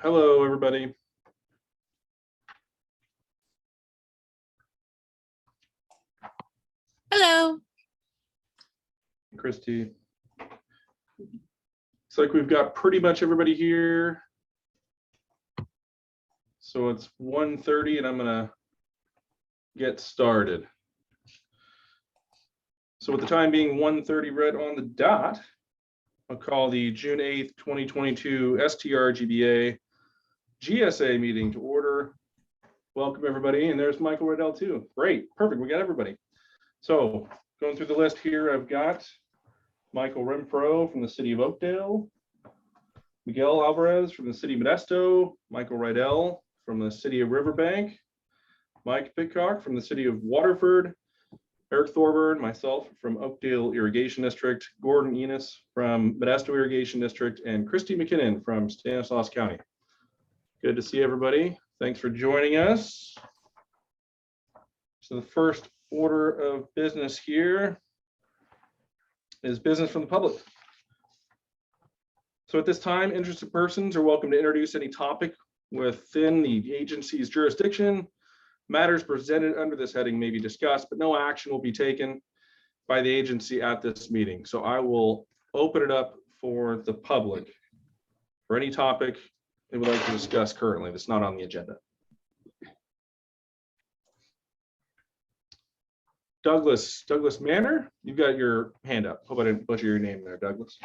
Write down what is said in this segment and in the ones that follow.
Hello, everybody. Hello. Christy. Looks like we've got pretty much everybody here. So it's 1:30 and I'm gonna get started. So with the time being 1:30 right on the dot, I'll call the June 8th, 2022 STRGBA GSA meeting to order. Welcome everybody, and there's Michael Riddell too. Great, perfect, we got everybody. So going through the list here, I've got Michael Renfro from the city of Oakdale, Miguel Alvarez from the city of Modesto, Michael Riddell from the city of Riverbank, Mike Pitcock from the city of Waterford, Eric Thorburn, myself from Oakdale Irrigation District, Gordon Enos from Modesto Irrigation District, and Christy McKinnon from Stanislaus County. Good to see everybody. Thanks for joining us. So the first order of business here is business from the public. So at this time, interested persons are welcome to introduce any topic within the agency's jurisdiction. Matters presented under this heading may be discussed, but no action will be taken by the agency at this meeting. So I will open it up for the public for any topic they would like to discuss currently that's not on the agenda. Douglas Manor, you've got your hand up. Hope I didn't butcher your name there, Douglas.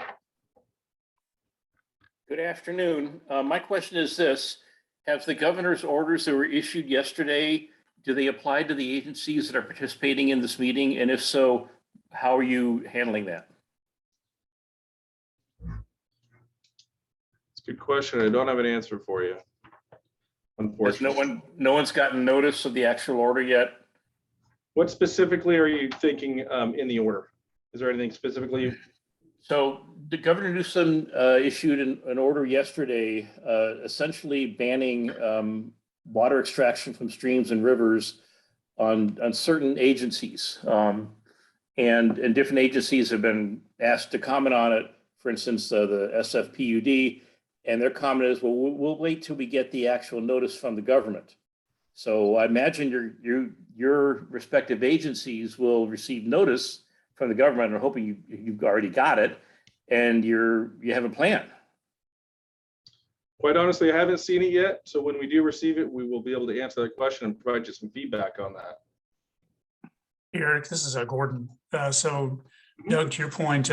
Good afternoon. My question is this: have the governor's orders that were issued yesterday, do they apply to the agencies that are participating in this meeting? And if so, how are you handling that? It's a good question. I don't have an answer for you, unfortunately. No one's gotten notice of the actual order yet? What specifically are you thinking in the order? Is there anything specifically? So the Governor Newsom issued an order yesterday, essentially banning water extraction from streams and rivers on certain agencies. And different agencies have been asked to comment on it. For instance, the SFPUD, and their comment is, well, we'll wait till we get the actual notice from the government. So I imagine your respective agencies will receive notice from the government. I'm hoping you've already got it, and you have a plan. Quite honestly, I haven't seen it yet. So when we do receive it, we will be able to answer that question and provide you some feedback on that. Eric, this is Gordon. Doug, to your point,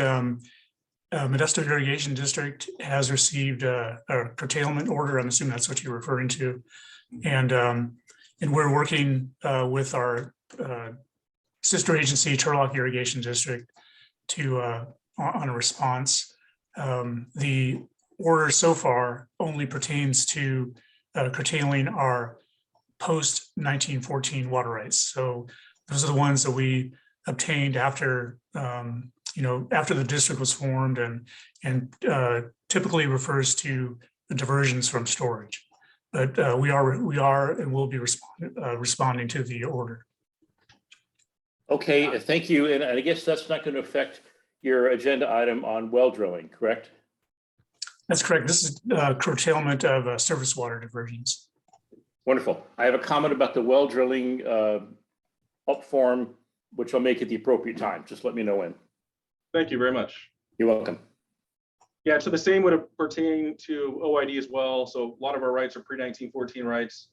Modesto Irrigation District has received a curtailment order. I'm assuming that's what you're referring to, and we're working with our sister agency, Turlock Irrigation District, on a response. The order so far only pertains to curtailing our post 1914 water rights. So those are the ones that we obtained after after the district was formed, and typically refers to the diversions from storage. But we are and will be responding to the order. Okay, thank you. And I guess that's not going to affect your agenda item on well drilling, correct? That's correct. This is curtailment of surface water diversions. Wonderful. I have a comment about the well drilling up form, which I'll make at the appropriate time. Just let me know when. Thank you very much. You're welcome. Yeah, so the same would pertain to OID as well. So a lot of our rights are pre-1914 rights.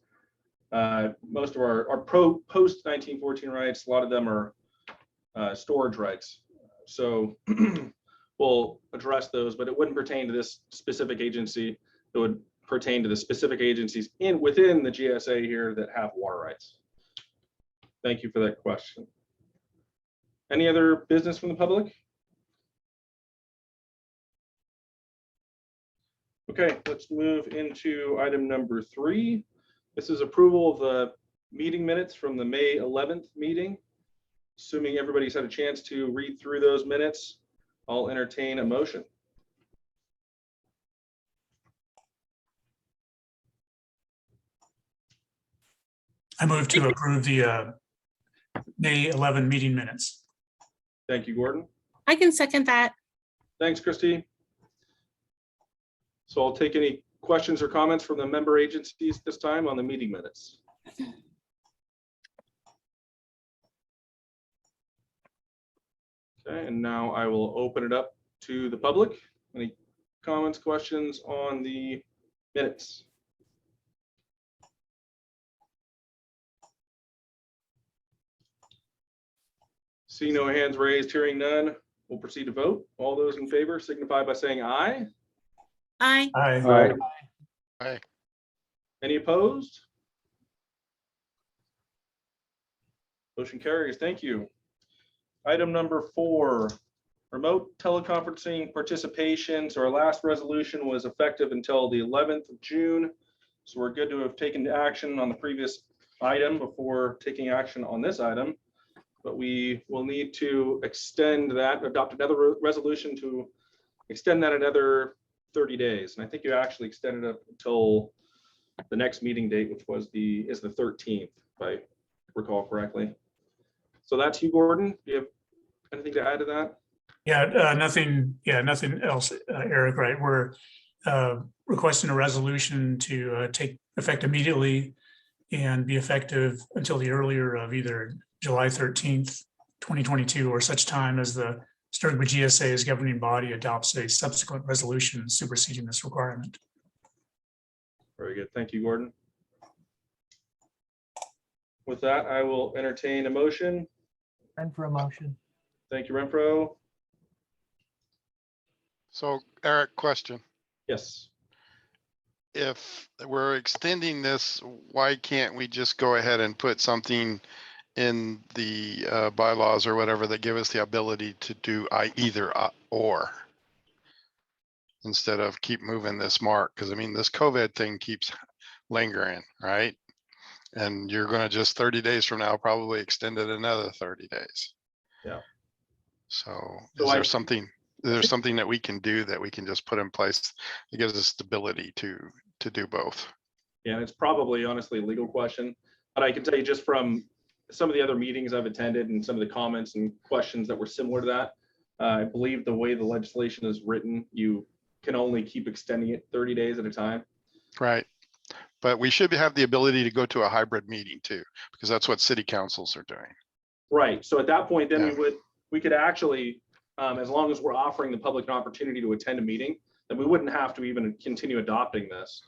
Most of our post-1914 rights, a lot of them are storage rights. So we'll address those, but it wouldn't pertain to this specific agency. It would pertain to the specific agencies within the GSA here that have water rights. Thank you for that question. Any other business from the public? Okay, let's move into item number 3. This is approval of the meeting minutes from the May 11th meeting. Assuming everybody's had a chance to read through those minutes, I'll entertain a motion. I move to approve the May 11 meeting minutes. Thank you, Gordon. I can second that. Thanks, Christy. So I'll take any questions or comments from the member agencies this time on the meeting minutes. Okay, and now I will open it up to the public. Any comments, questions on the minutes? See no hands raised, hearing none, we'll proceed to vote. All those in favor signify by saying aye. Aye. Aye. Aye. Any opposed? Motion carries. Thank you. Item number 4, remote teleconferencing participation. So our last resolution was effective until the 11th of June. So we're good to have taken action on the previous item before taking action on this item. But we will need to extend that, adopt another resolution to extend that another 30 days. And I think you actually extended it until the next meeting date, which was the 13th, if I recall correctly. So that's you, Gordon. Do you have anything to add to that? Yeah, nothing else, Eric, right? We're requesting a resolution to take effect immediately and be effective until the earlier of either July 13th, 2022, or such time as the STRGBA GSA as governing body adopts a subsequent resolution superseding this requirement. Very good. Thank you, Gordon. With that, I will entertain a motion. Renfro motion. Thank you, Renfro. So Eric, question. Yes. If we're extending this, why can't we just go ahead and put something in the bylaws or whatever that give us the ability to do either or instead of keep moving this mark? Because I mean, this COVID thing keeps lingering, right? And you're going to just 30 days from now probably extend it another 30 days. Yeah. So So is there something that we can do that we can just put in place that gives us stability to do both? Yeah, and it's probably honestly a legal question, but I can tell you just from some of the other meetings I've attended and some of the comments and questions that were similar to that, I believe the way the legislation is written, you can only keep extending it 30 days at a time. Right. But we should have the ability to go to a hybrid meeting too, because that's what city councils are doing. Right. So at that point, then Yeah. we could actually, as long as we're offering the public an opportunity to attend a meeting, then we wouldn't have to even continue adopting this.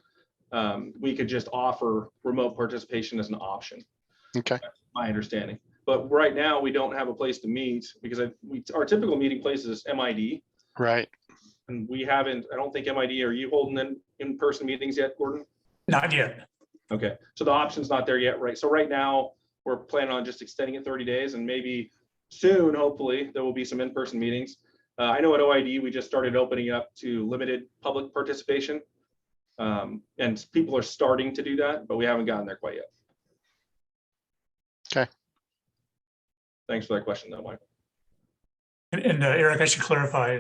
We could just offer remote participation as an option. Okay. That's my understanding. But right now we don't have a place to meet because our typical meeting place is MID. Right. And we haven't, I don't think MID, are you holding in-person meetings yet, Gordon? Not yet. Okay, so the option's not there yet, right? So right now we're planning on just extending it 30 days and maybe soon, hopefully, there will be some in-person meetings. I know at OID, we just started opening up to limited public participation. And people are starting to do that, but we haven't gotten there quite yet. Okay. Thanks for that question though, Mike. And Eric, I should clarify,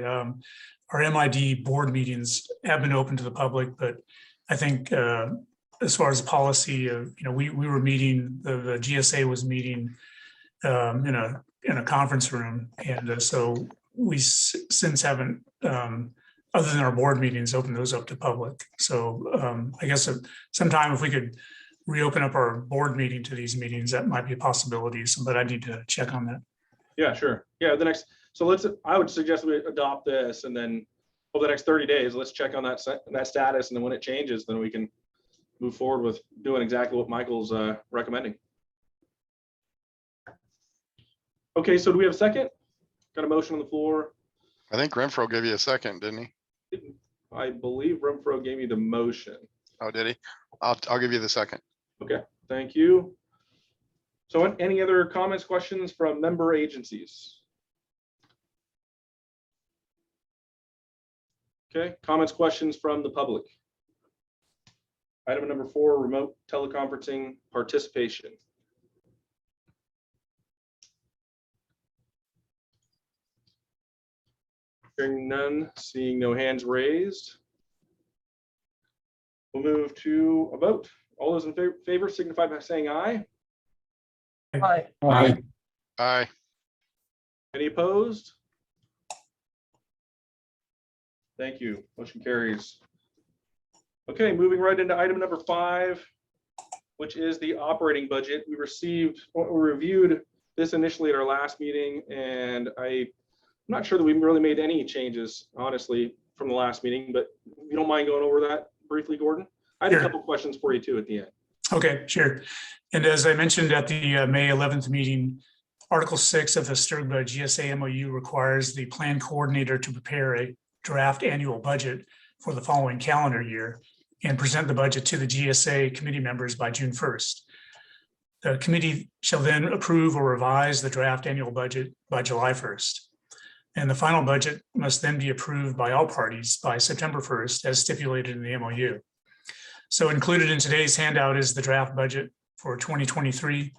our MID board meetings have been open to the public, but I think as far as policy of, we were meeting, the GSA was meeting in a conference room. And so we since haven't, other than our board meetings, open those up to public. So I guess sometime if we could reopen up our board meeting to these meetings, that might be a possibility. So, but I need to check on that. Yeah, sure. Yeah, so I would suggest we adopt this and then over the next 30 days, let's check on that status. And then when it changes, then we can move forward with doing exactly what Michael's recommending. Okay, so do we have a second? Got a motion on the floor. I think Renfro gave you a second, didn't he? I believe Renfro gave me the motion. Oh, did he? I'll give you the second. Okay, thank you. So any other comments, questions from member agencies? Okay, comments, questions from the public. Item number 4, remote teleconferencing participation. Hearing none, seeing no hands raised. We'll move to a vote. All those in favor signify by saying aye. Aye. Aye. Any opposed? Thank you. Motion carries. Okay, moving right into item number 5, which is the operating budget. We reviewed this initially at our last meeting, and I'm not sure that we really made any changes, honestly, from the last meeting, but you don't mind going over that briefly, Gordon? I had a Sure. couple questions for you too at the end. Okay, sure. And as I mentioned at the May 11th meeting, Article 6 of the STRGBA GSA MOU requires the plan coordinator to prepare a draft annual budget for the following calendar year and present the budget to the GSA committee members by June 1st. The committee shall then approve or revise the draft annual budget by July 1st. And the final budget must then be approved by all parties by September 1st, as stipulated in the MOU. So included in today's handout is the draft budget for 2023.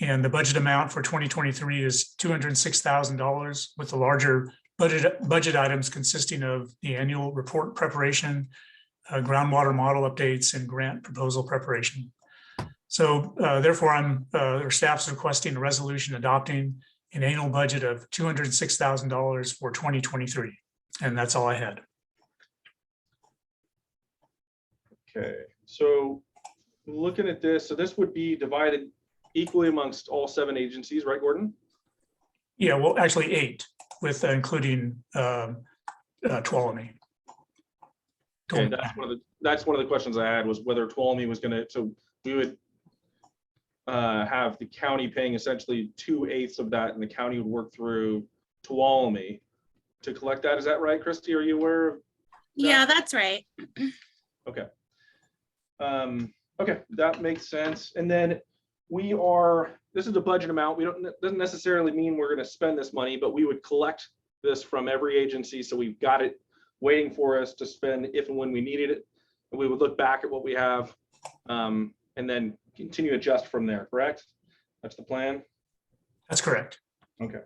And the budget amount for 2023 is $206,000, with the larger budget items consisting of the annual report preparation, groundwater model updates, and grant proposal preparation. So therefore, our staff's requesting a resolution adopting an annual budget of $206,000 for 2023. And that's all I had. Okay, so looking at this, so this would be divided equally amongst all 7 agencies, right, Gordon? Yeah, well, actually 8, with including Tuolumne. Okay, that's one of the questions I had, was whether Tuolumne was gonna, so we would have the county paying essentially 2/8 of that, and the county would work through Tuolumne to collect that. Is that right, Christy? Are you aware of? Yeah, that's right. Okay. Okay, that makes sense. And then this is the budget amount. Doesn't necessarily mean we're going to spend this money, but we would collect this from every agency. So we've got it waiting for us to spend if and when we needed it. And we would look back at what we have and then continue to adjust from there, correct? That's the plan? That's correct. Okay.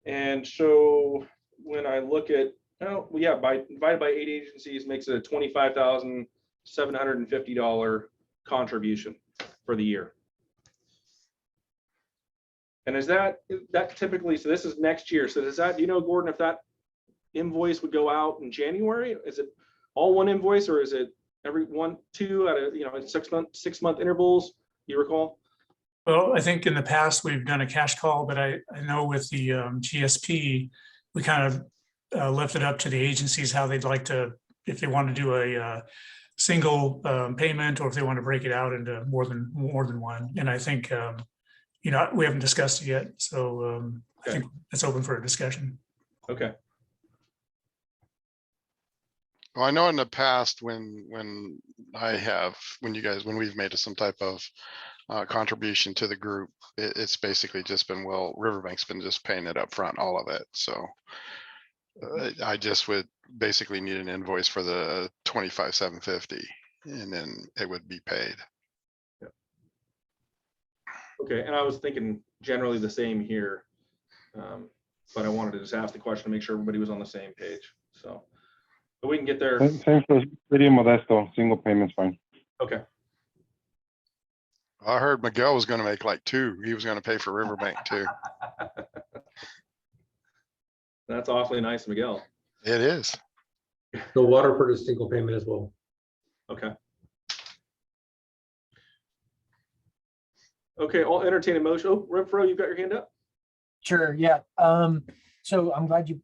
And so when I look at, divided by 8 agencies makes it a $25,750 contribution for the year. And is that typically, so this is next year. So do you know, Gordon, if that invoice would go out in January? Is it all one invoice, or is it every 2 out of, 6 month intervals, you recall? Well, I think in the past we've done a cash call, but I know with the GSP, we kind of left it up to the agencies how they'd like to, if they want to do a single payment, or if they want to break it out into more than one. And I think we haven't discussed it yet, so I think it's open for a discussion. Okay. Well, I know in the past when we've made some type of contribution to the group, it's basically just been, well, Riverbank's been just paying it up front, all of it. So I just would basically need an invoice for the $25,750, and then it would be paid. Yeah. Okay, and I was thinking generally the same here, but I wanted to just ask the question to make sure everybody was on the same page. So, but we can get there. Same for Video Modesto, single payment's fine. Okay. I heard Miguel was going to make like 2. He was going to pay for Riverbank too. That's awfully nice, Miguel. It is. The Waterford is single payment as well. Okay. Okay, I'll entertain a motion. Oh, Renfro, you've got your hand up? Sure, yeah. So I'm glad you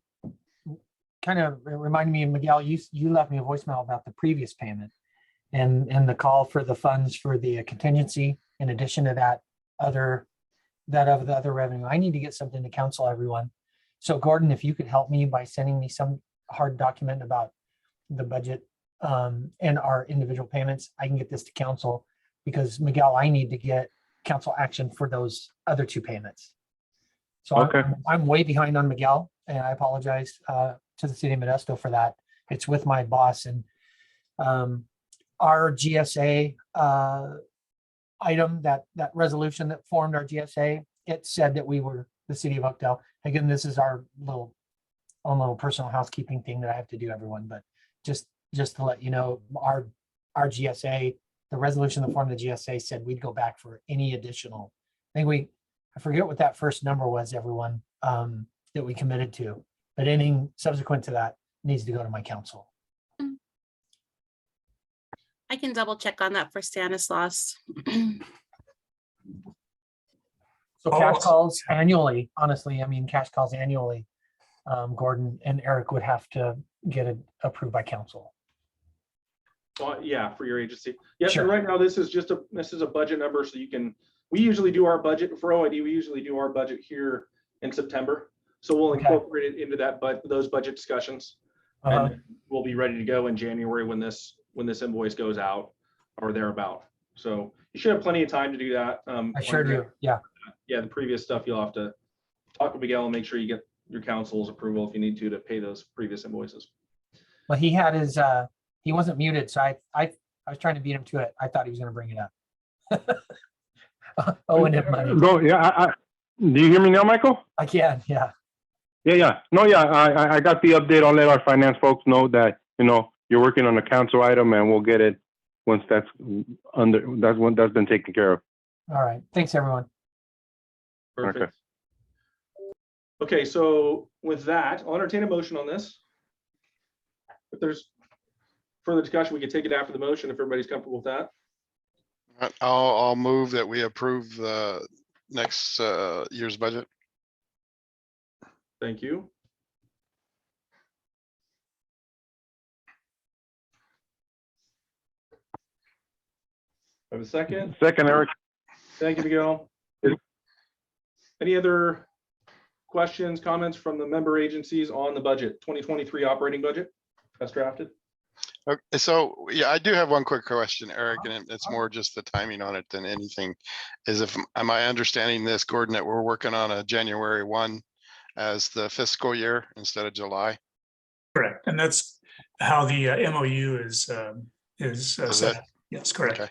kind of reminded me of Miguel. You left me a voicemail about the previous payment and the call for the funds for the contingency, in addition to that of the other revenue. I need to get something to counsel everyone. So Gordon, if you could help me by sending me some hard document about the budget and our individual payments, I can get this to council, because Miguel, I need to get council action for those other 2 payments. So Okay. I'm way behind on Miguel, and I apologize to the city of Modesto for that. It's with my boss, and our GSA item, that resolution that formed our GSA, it said that we were the city of Oakdale. Again, this is our own little personal housekeeping thing that I have to do, everyone, but just to let you know, our GSA, the resolution that formed the GSA said we'd go back for any additional. I forget what that first number was, everyone, that we committed to, but anything subsequent to that, needs to go to my council. I can double check on that for Stanislaus. So cash calls annually, honestly, I mean, cash calls annually. Gordon and Eric would have to get it approved by council. Yeah, for your agency. Yes, Sure. and right now this is a budget number, so you can, we usually do our budget for OID. We usually do our budget here in September. So we'll Okay. incorporate it into that, but those budget discussions. Uh-huh. And we'll be ready to go in January when this invoice goes out or thereabout. So you should have plenty of time to do that. I sure do. Yeah. Yeah, the previous stuff, you'll have to talk to Miguel and make sure you get your council's approval if you need to pay those previous invoices. Well, he had his, he wasn't muted, so I was trying to beat him to it. I thought he was going to bring it up. Oh, and money. No, yeah, do you hear me now, Michael? I can, yeah. Yeah. No, yeah, I got the update. I'll let our finance folks know that, you're working on a council item and we'll get it once that's been taken care of. All right. Thanks, everyone. Perfect. Okay, so with that, I'll entertain a motion on this. If there's further discussion, we can take it after the motion if everybody's comfortable with that. I'll move that we approve the next year's budget. Thank you. Have a second. Second, Eric. Thank you, Miguel. Any other questions, comments from the member agencies on the budget, 2023 operating budget as drafted? Okay, so yeah, I do have one quick question, Eric, and it's more just the timing on it than anything. Am I understanding this, Gordon, that we're working on a January 1 as the fiscal year instead of July? Correct. And that's how the MOU is set. Yes, correct. Okay.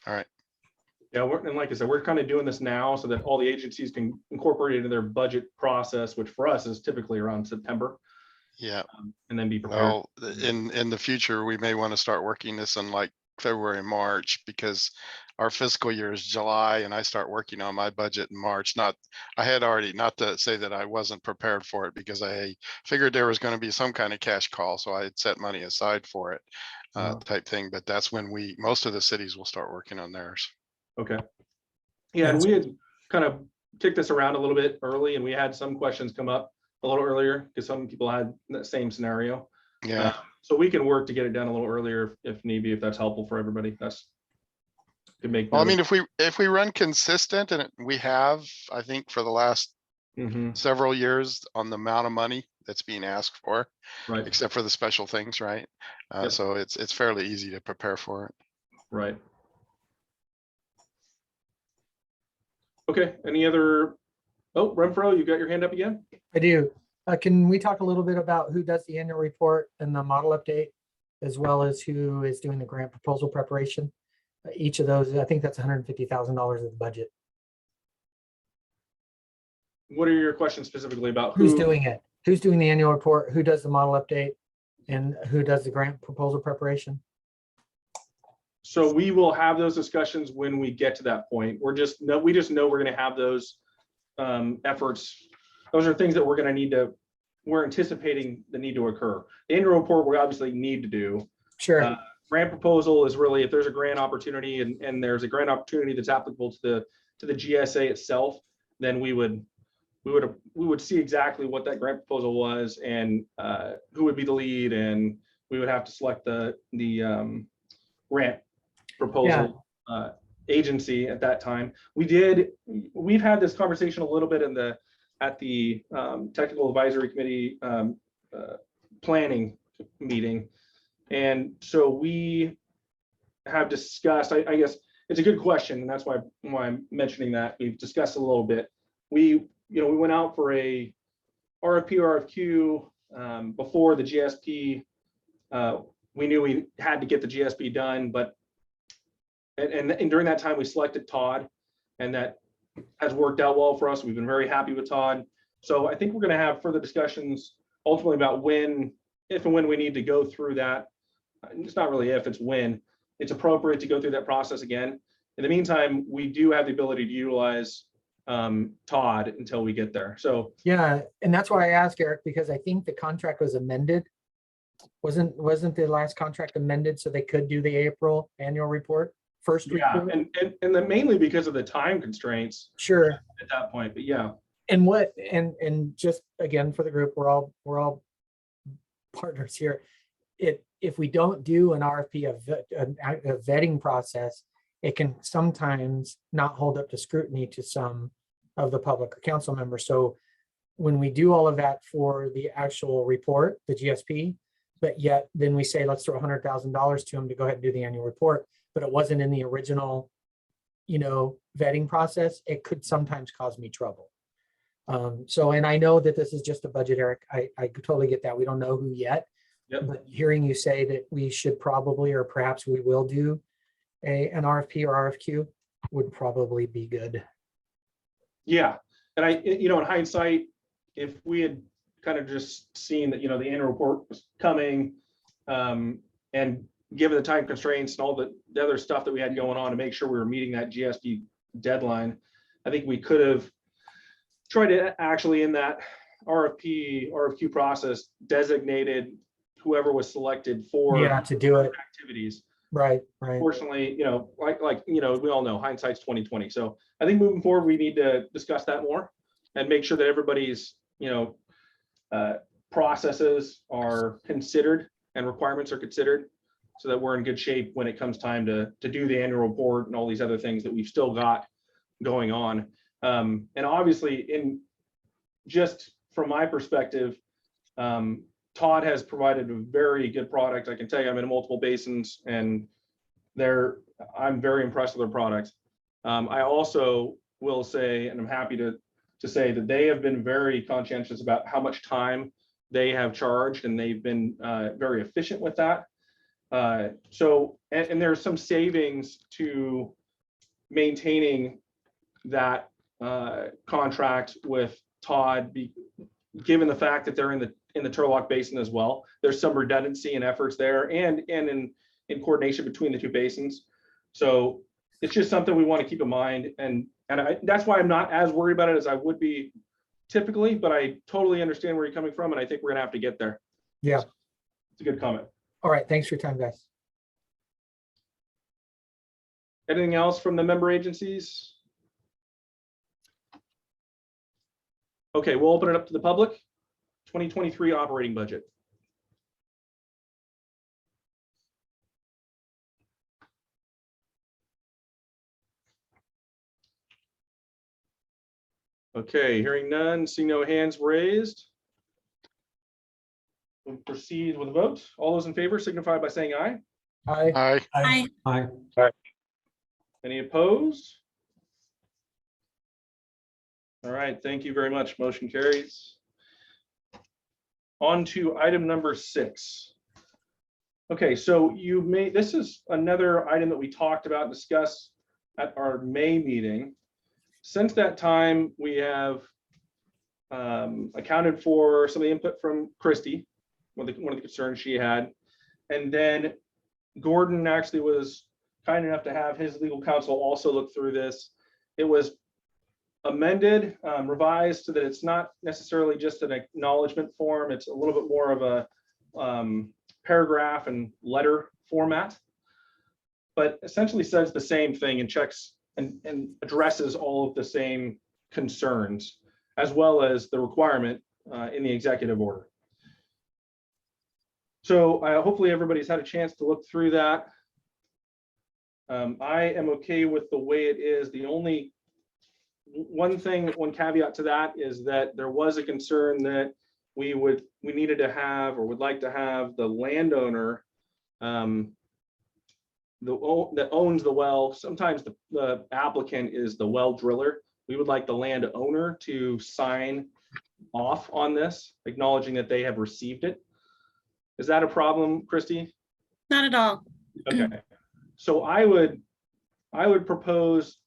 All right. Yeah, and like I said, we're kind of doing this now so that all the agencies can incorporate it into their budget process, which for us is typically around September. Yeah. And then be prepared. Well, in the future, we may want to start working this in like February, March, because our fiscal year is July and I start working on my budget in March. I had already, not to say that I wasn't prepared for it, because I figured there was going to be some kind of cash call. So I had set money aside for it type thing. But that's when most of the cities will start working on theirs. Okay. Yeah, and we had kind of kicked this around a little bit early and we had some questions come up a little earlier because some people had that same scenario. Yeah. So we can work to get it done a little earlier if need be, if that's helpful for everybody. That's could make. Well, I mean, if we run consistent, and we have, I think for the last several years on the amount of money that's being asked for, right, except for the special things, right? Yep. So it's fairly easy to prepare for it. Right. Okay, any other, oh, Renfro, you got your hand up again? I do. Can we talk a little bit about who does the annual report and the model update, as well as who is doing the grant proposal preparation? Each of those, I think that's $150,000 of the budget. What are your questions specifically about? Who's doing it? Who's doing the annual report? Who does the model update? And who does the grant proposal preparation? So we will have those discussions when we get to that point. We just know we're going to have those efforts. Those are things that we're anticipating the need to occur. The annual report we obviously need to do. Sure. Grant proposal is really if there's a grant opportunity and there's a grant opportunity that's applicable to the GSA itself, then we would see exactly what that grant proposal was and who would be the lead, and we would have to select the grant proposal agency at that time. We've had this conversation a little bit at the technical advisory committee planning meeting. And so we have discussed, I guess it's a good question, and that's why I'm mentioning that. We've discussed a little bit. We went out for a RFQ before the GSP. We knew we had to get the GSP done, but and during that time we selected Todd, and that has worked out well for us. We've been very happy with Todd. So I think we're going to have further discussions ultimately about if and when we need to go through that. It's not really if, it's when it's appropriate to go through that process again. In the meantime, we do have the ability to utilize Todd until we get there. So yeah, and that's why I asked Eric, because I think the contract was amended Wasn't the last contract amended so they could do the April annual report? First Yeah, report? and then mainly because of the time constraints Sure. at that point, but yeah. And what, and just again, for the group, we're all partners here. If we don't do an RFP, a vetting process, it can sometimes not hold up to scrutiny to some of the public or council members. So when we do all of that for the actual report, the GSP, but yet then we say, let's throw $100,000 to them to go ahead and do the annual report, but it wasn't in the original, vetting process, it could sometimes cause me trouble. So, and I know that this is just a budget, Eric. I totally get that. We don't know who yet. Yep. But hearing you say that we should probably, or perhaps we will do an RFP or RFQ would probably be good. Yeah, and in hindsight, if we had kind of just seen that, the annual report was coming, and given the time constraints and all the other stuff that we had going on to make sure we were meeting that GSP deadline, I think we could have tried to actually in that RFQ process designated whoever was selected for Yeah, to do it. activities. Right. Unfortunately, we all know hindsight's 2020. So I think moving forward, we need to discuss that more and make sure that everybody's, processes are considered and requirements are considered so that we're in good shape when it comes time to do the annual report and all these other things that we've still got going on. And obviously, just from my perspective, Todd has provided a very good product. I can tell you, I'm in multiple basins, and I'm very impressed with their product. I also will say, and I'm happy to say that they have been very conscientious about how much time they have charged, and they've been very efficient with that. So there's some savings to maintaining that contract with Todd, given the fact that they're in the Turlock Basin as well. There's some redundancy and efforts there, and in coordination between the two basins. So it's just something we want to keep in mind, and that's why I'm not as worried about it as I would be typically. But I totally understand where you're coming from, and I think we're gonna have to get there. Yeah, it's a good comment. All right, thanks for your time, guys. Anything else from the member agencies? Okay, we'll open it up to the public. 2023 operating budget. Okay, hearing none, seeing no hands raised. We'll proceed with a vote. All those in favor signify by saying aye. Aye. Aye. Hi. Any opposed? All right, thank you very much. Motion carries. On to item number 6. Okay, so this is another item that we talked about and discussed at our May meeting. Since that time, we have accounted for some of the input from Christy, one of the concerns she had. And then Gordon actually was kind enough to have his legal counsel also look through this. It was amended, revised so that it's not necessarily just an acknowledgement form. It's a little bit more of a paragraph and letter format, but essentially says the same thing and checks and addresses all of the same concerns, as well as the requirement in the executive order. So hopefully everybody's had a chance to look through that. I am okay with the way it is. The only one caveat to that is that there was a concern that we needed to have, or would like to have, the landowner that owns the well. Sometimes the applicant is the well driller. We would like the landowner to sign off on this, acknowledging that they have received it. Is that a problem, Christy? Not at all. Okay, so I would propose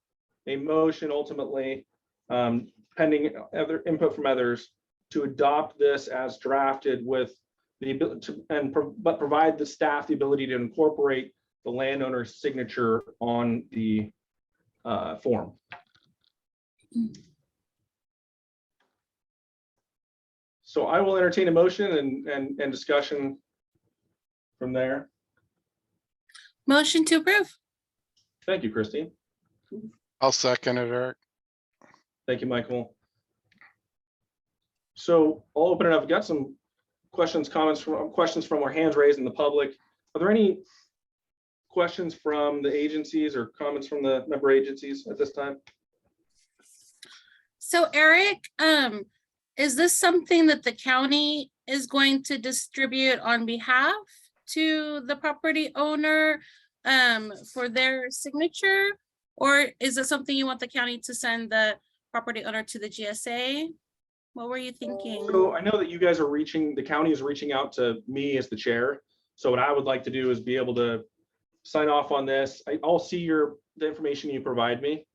a motion ultimately, pending other input from others, to adopt this as drafted with the ability to, but provide the staff the ability to incorporate the landowner's signature on the form. So I will entertain a motion and discussion from there? Motion to approve. Thank you, Christine. I'll second it, Eric. Thank you, Michael. So I'll open it up. We've got some questions from our hands raised in the public. Are there any questions from the agencies or comments from the member agencies at this time? So Eric, is this something that the county is going to distribute on behalf to the property owner for their signature? Or is it something you want the county to send the property owner to the GSA? What were you thinking? So I know that you guys are the county is reaching out to me as the chair. So what I would like to do is be able to sign off on this. I'll see the information you provide me.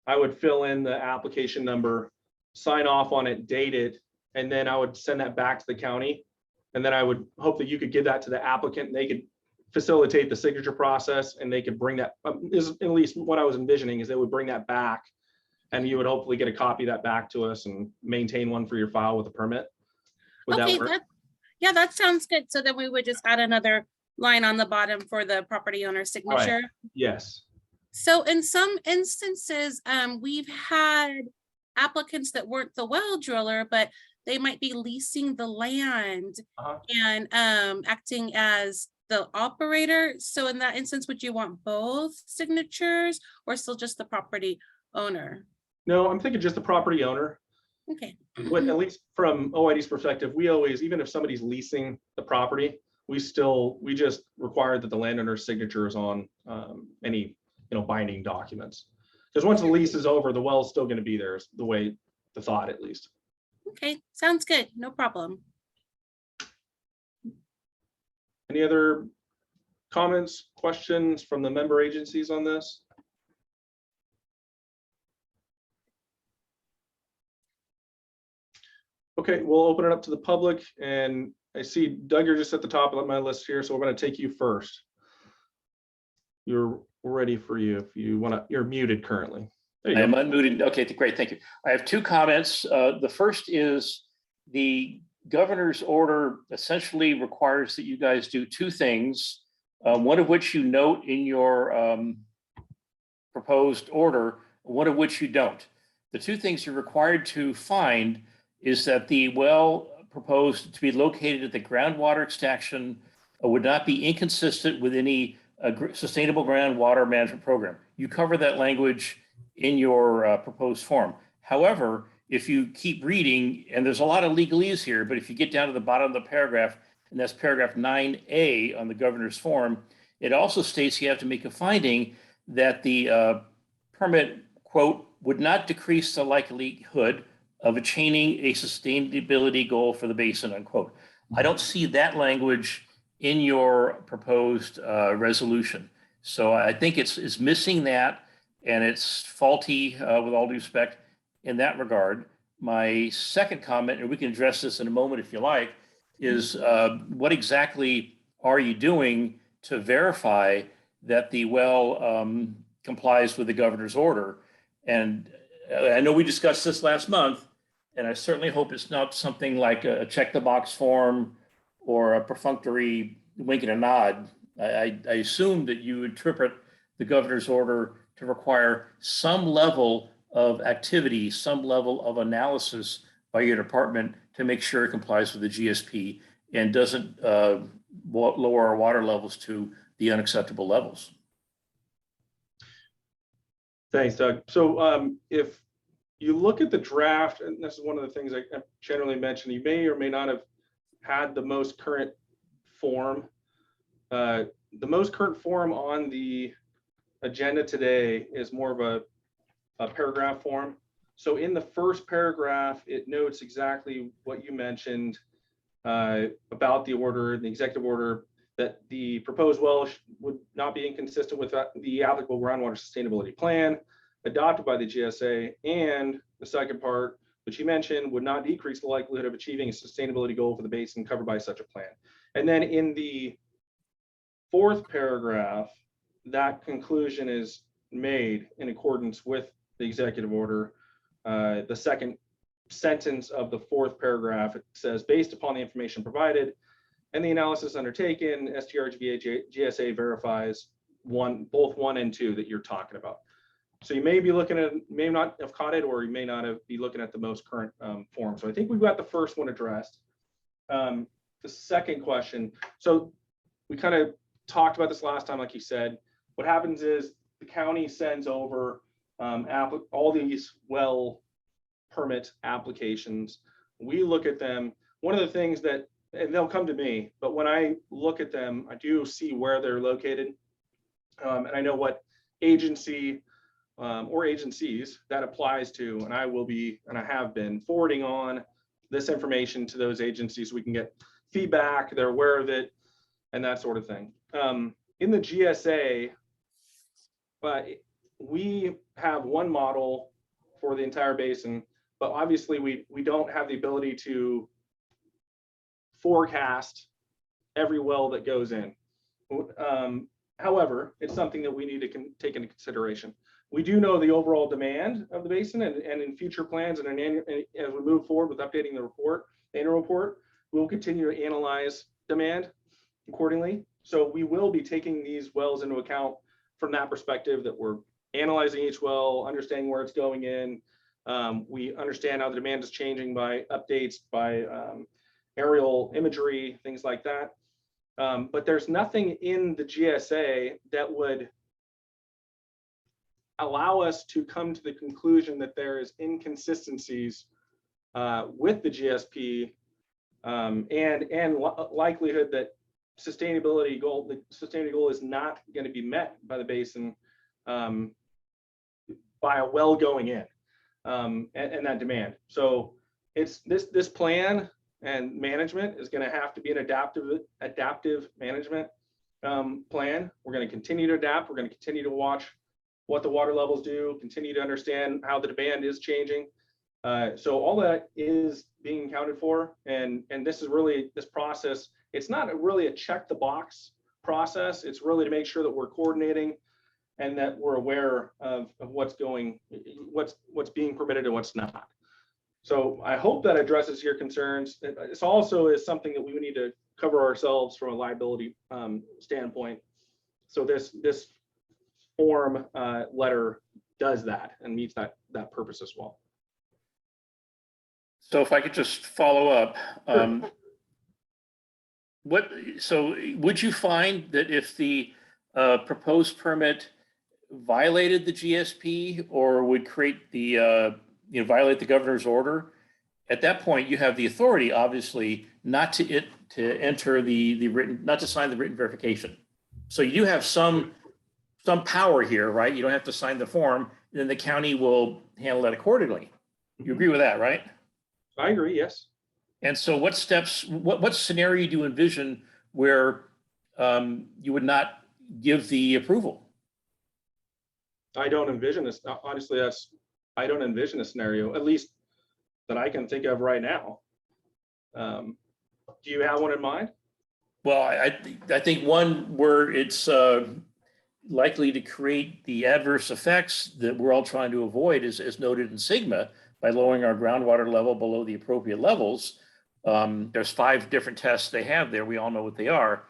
I would fill in the application number, sign off on it, date it, and then I would send that back to the county. And then I would hope that you could give that to the applicant and they could facilitate the signature process and they could bring that, is at least what I was envisioning, is they would bring that back and you would hopefully get a copy of that back to us and maintain one for your file with a permit. Would Okay, that work? yeah, that sounds good. So then we would just add another line on the bottom for the property owner's signature. Yes. So in some instances, we've had applicants that weren't the well driller, but they might be leasing the land and acting as the operator. So in that instance, would you want both signatures or still just the property owner? No, I'm thinking just the property owner. Okay. But at least from OID's perspective, we always, even if somebody's leasing the property, we just require that the landowner's signature is on any binding documents. Because once the lease is over, the well is still going to be there, is the thought at least. Okay, sounds good. No problem. Any other comments, questions from the member agencies on this? Okay, we'll open it up to the public, and I see Doug, you're just at the top of my list here, so we're going to take you first. We're ready for you if you want to. You're muted currently. There you I am go. unmuted. Okay, great, thank you. I have two comments. The first is the governor's order essentially requires that you guys do two things, one of which you note in your proposed order, one of which you don't. The two things you're required to find is that the well proposed to be located at the groundwater extraction would not be inconsistent with any sustainable groundwater management program. You cover that language in your proposed form. However, if you keep reading, and there's a lot of legalese here, but if you get down to the bottom of the paragraph, and that's paragraph 9A on the governor's form, it also states you have to make a finding that the permit, quote, would not decrease the likelihood of attaining a sustainability goal for the basin, unquote. I don't see that language in your proposed resolution. So I think it's missing that, and it's faulty with all due respect in that regard. My second comment, and we can address this in a moment if you like, is what exactly are you doing to verify that the well complies with the governor's order? And I know we discussed this last month, and I certainly hope it's not something like a check the box form or a perfunctory wink and a nod. I assume that you interpret the governor's order to require some level of activity, some level of analysis by your department to make sure it complies with the GSP and doesn't lower our water levels to the unacceptable levels. Thanks, Doug. So if you look at the draft, and this is one of the things I generally mention, you may or may not have had the most current form. The most current form on the agenda today is more of a paragraph form. So in the first paragraph, it notes exactly what you mentioned about the order, the executive order, that the proposed well would not be inconsistent with the applicable groundwater sustainability plan adopted by the GSA, and the second part, which you mentioned, would not decrease the likelihood of achieving a sustainability goal for the basin covered by such a plan. And then in the fourth paragraph, that conclusion is made in accordance with the executive order. The second sentence of the fourth paragraph, it says, based upon the information provided, and the analysis undertaken, STRGBA GSA verifies both 1 and 2 that you're talking about. So you may be looking at, may not have caught it, or you may not be looking at the most current form. So I think we've got the first one addressed. The second question, so we kind of talked about this last time, like you said. What happens is the county sends over all these well permit applications. We look at them. One of the things that, and they'll come to me, but when I look at them, I do see where they're located. And I know what agency or agencies that applies to, and I will be, and I have been forwarding on this information to those agencies so we can get feedback, they're aware of it, and that sort of thing. In the GSA, but we have one model for the entire basin, but obviously we don't have the ability to forecast every well that goes in. However, it's something that we need to take into consideration. We do know the overall demand of the basin, and in future plans and as we move forward with updating the report, the annual report, we'll continue to analyze demand accordingly. So we will be taking these wells into account from that perspective, that we're analyzing each well, understanding where it's going in. We understand how the demand is changing by updates, by aerial imagery, things like that. But there's nothing in the GSA that would allow us to come to the conclusion that there is inconsistencies with the GSP and likelihood that the sustainability goal is not going to be met by the basin by a well going in and that demand. So it's this plan and management is going to have to be an adaptive management plan. We're going to continue to adapt. We're going to continue to watch what the water levels do, continue to understand how the demand is changing. So all that is being accounted for. And this is really, this process, it's not really a check the box process. It's really to make sure that we're coordinating and that we're aware of what's being permitted and what's not. So I hope that addresses your concerns. This also is something that we would need to cover ourselves from a liability standpoint. So this form letter does that and meets that purpose as well. So if I could just follow up, so would you find that if the proposed permit violated the GSP or would create the violate the governor's order, at that point you have the authority, obviously, not to enter the written, not to sign the written verification. So you do have some power here, right? You don't have to sign the form, then the county will handle that accordingly. You agree with that, right? I agree, yes. And so what steps, what scenario do you envision where you would not give the approval? I don't envision this. Honestly, I don't envision a scenario, at least that I can think of right now. Do you have one in mind? Well, I think one where it's likely to create the adverse effects that we're all trying to avoid, as noted in STRGBA, by lowering our groundwater level below the appropriate levels. There's 5 different tests they have there. We all know what they are.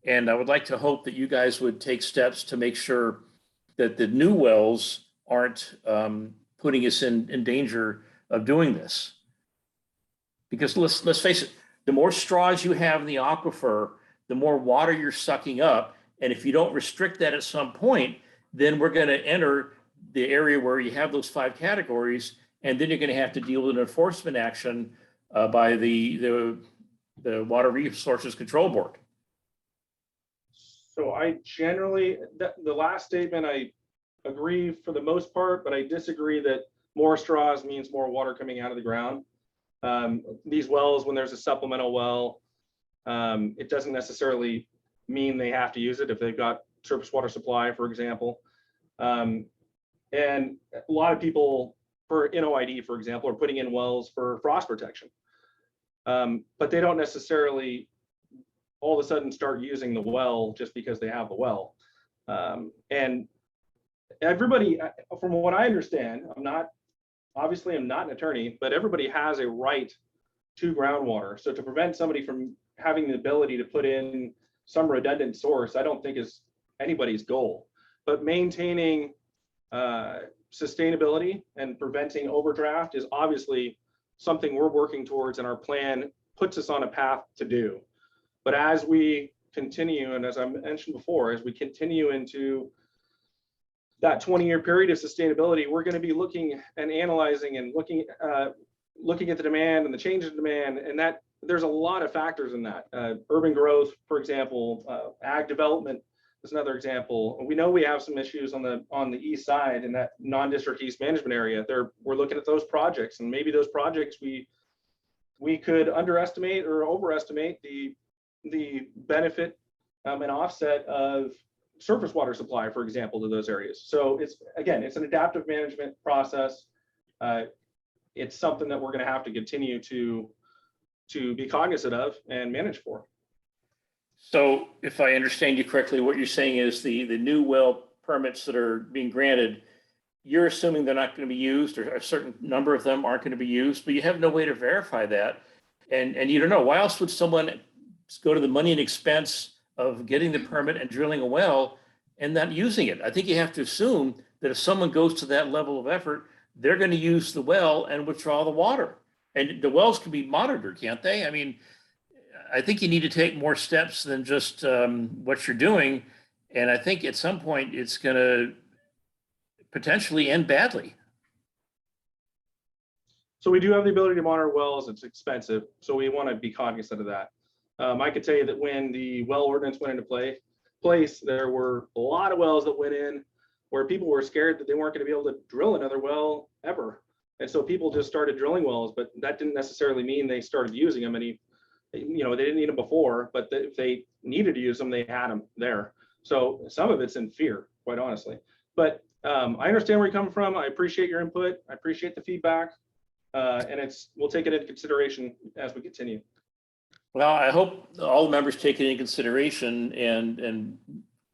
And I would like to hope that you guys would take steps to make sure that the new wells aren't putting us in danger of doing this. Because let's face it, the more straws you have in the aquifer, the more water you're sucking up. And if you don't restrict that at some point, then we're going to enter the area where you have those 5 categories, and then you're going to have to deal with an enforcement action by the Water Resources Control Board. So I generally, the last statement, I agree for the most part, but I disagree that more straws means more water coming out of the ground. These wells, when there's a supplemental well, it doesn't necessarily mean they have to use it if they've got surface water supply, for example. And a lot of people for NOID, for example, are putting in wells for frost protection. But they don't necessarily all of a sudden start using the well just because they have the well. And everybody, from what I understand, I'm not an attorney, but everybody has a right to groundwater. So to prevent somebody from having the ability to put in some redundant source, I don't think is anybody's goal. But maintaining sustainability and preventing overdraft is obviously something we're working towards, and our plan puts us on a path to do. But as we continue, and as I mentioned before, as we continue into that 20-year period of sustainability, we're going to be looking and analyzing and looking at the demand and the change in demand, and that there's a lot of factors in that. Urban growth, for example, ag development is another example. We know we have some issues on the east side in that non-district east management area. We're looking at those projects, and maybe those projects we could underestimate or overestimate the benefit and offset of surface water supply, for example, to those areas. So it's an adaptive management process. It's something that we're going to have to continue to be cognizant of and manage for. So if I understand you correctly, what you're saying is the new well permits that are being granted, you're assuming they're not going to be used, or a certain number of them aren't going to be used, but you have no way to verify that. And you don't know. Why else would someone go to the money and expense of getting the permit and drilling a well and not using it? I think you have to assume that if someone goes to that level of effort, they're going to use the well and withdraw the water. And the wells can be monitored, can't they? I mean, I think you need to take more steps than just what you're doing. And I think at some point it's going to potentially end badly. So we do have the ability to monitor wells. It's expensive, so we want to be cognizant of that. I could tell you that when the well ordinance went into place, there were a lot of wells that went in where people were scared that they weren't going to be able to drill another well ever. And so people just started drilling wells, but that didn't necessarily mean they started using them. They didn't need them before, but if they needed to use them, they had them there. So some of it's in fear, quite honestly. But I understand where you're coming from. I appreciate your input. I appreciate the feedback. And we'll take it into consideration as we continue. Well, I hope all the members take it into consideration and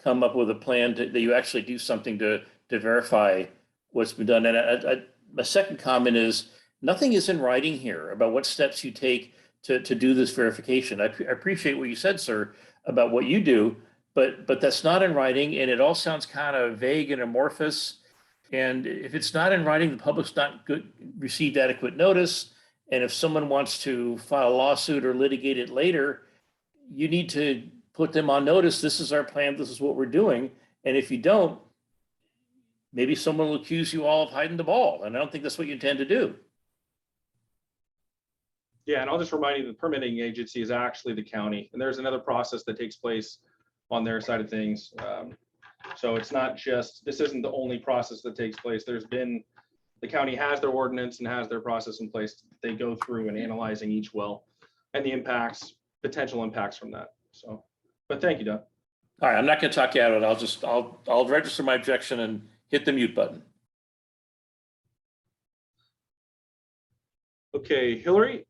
come up with a plan that you actually do something to verify what's been done. And my second comment is nothing is in writing here about what steps you take to do this verification. I appreciate what you said, sir, about what you do, but that's not in writing, and it all sounds kind of vague and amorphous. And if it's not in writing, the public's not received adequate notice. And if someone wants to file a lawsuit or litigate it later, you need to put them on notice. This is our plan. This is what we're doing. And if you don't, maybe someone will accuse you all of hiding the ball. And I don't think that's what you intend to do. Yeah, and I'll just remind you, the permitting agency is actually the county, and there's another process that takes place on their side of things. So it's not just, this isn't the only process that takes place. The county has their ordinance and has their process in place. They go through and analyzing each well and the potential impacts from that. So, but thank you, Doug. All right, I'm not going to talk you out of it. I'll register my objection and hit the mute button. Okay, Hillary,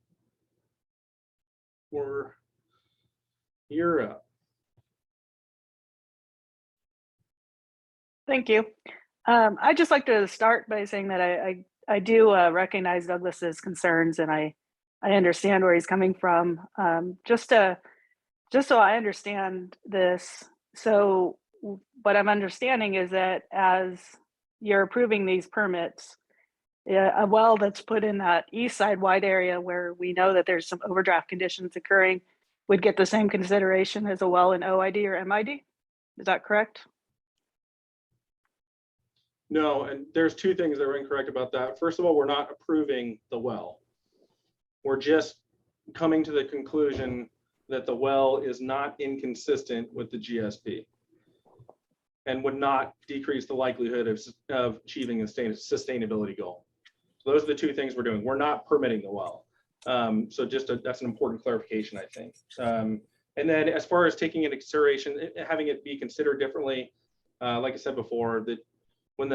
you're up. Thank you. I'd just like to start by saying that I do recognize Douglas's concerns, and I understand where he's coming from. Just so I understand this, so what I'm understanding is that as you're approving these permits, a well that's put in that east side wide area where we know that there's some overdraft conditions occurring would get the same consideration as a well in OID or MID. Is that correct? No, and there's two things that are incorrect about that. First of all, we're not approving the well. We're just coming to the conclusion that the well is not inconsistent with the GSP and would not decrease the likelihood of achieving a sustainability goal. So those are the two things we're doing. We're not permitting the well. So that's an important clarification, I think. And then as far as taking into consideration, having it be considered differently, like I said before, that when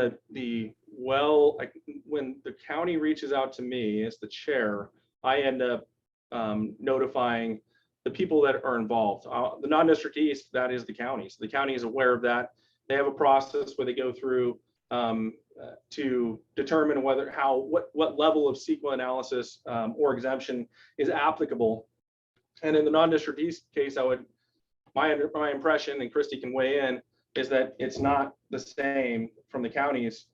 when the county reaches out to me as the chair, I end up notifying the people that are involved. The non-district east, that is the county. So the county is aware of that. They have a process where they go through to determine what level of CEQA analysis or exemption is applicable And in the non-district east case, my impression, and Christy can weigh in, is that it's not the same from the county's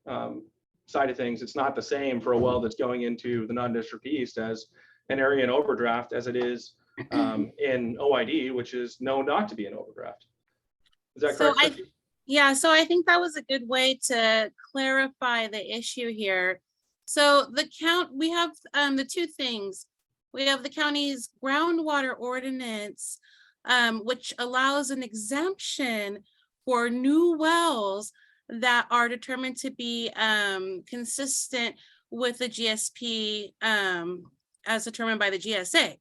side of things. It's not the same for a well that's going into the non-district east as an area in overdraft as it is in OID, which is known not to be an overdraft. Is that So correct? yeah, so I think that was a good way to clarify the issue here. So we have the two things. We have the county's groundwater ordinance, which allows an exemption for new wells that are determined to be consistent with the GSP as determined by the GSA.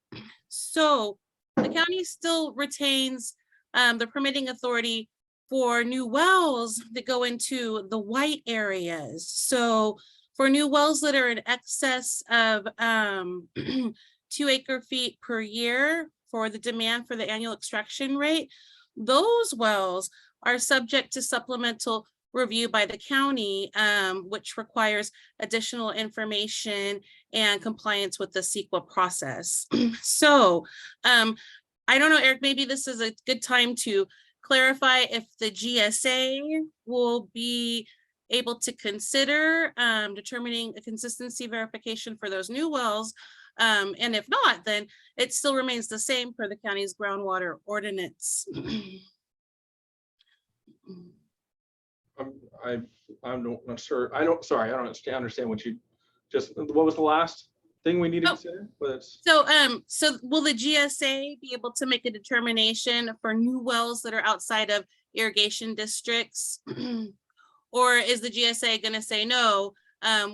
So the county still retains the permitting authority for new wells that go into the white areas. So for new wells that are in excess of 2 acre-feet per year for the demand for the annual extraction rate, those wells are subject to supplemental review by the county, which requires additional information and compliance with the CEQA process. So I don't know, Eric, maybe this is a good time to clarify if the GSA will be able to consider determining a consistency verification for those new wells. And if not, then it still remains the same for the county's groundwater ordinance. I'm not sure. I don't understand what you just, what was the last thing we needed to say? So will the GSA be able to make a determination for new wells that are outside of irrigation districts? Or is the GSA going to say, no,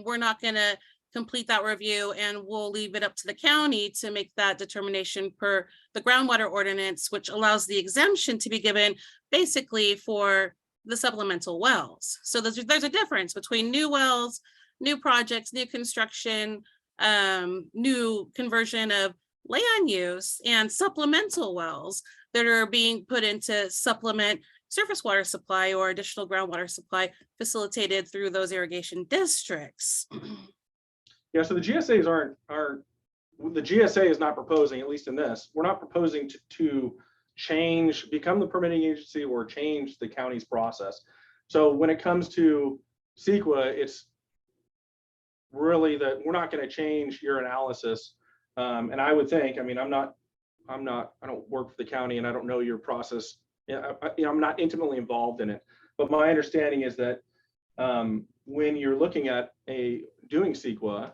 we're not going to complete that review and we'll leave it up to the county to make that determination per the groundwater ordinance, which allows the exemption to be given basically for the supplemental wells. So there's a difference between new wells, new projects, new construction, new conversion of land use, and supplemental wells that are being put into supplement surface water supply or additional groundwater supply facilitated through those irrigation districts. Yeah, so the GSAs the GSA is not proposing, at least in this, we're not proposing to become the permitting agency or change the county's process. So when it comes to CEQA, it's really that we're not going to change your analysis. And I would think, I mean, I don't work for the county and I don't know your process. I'm not intimately involved in it, but my understanding is that when you're looking at doing CEQA,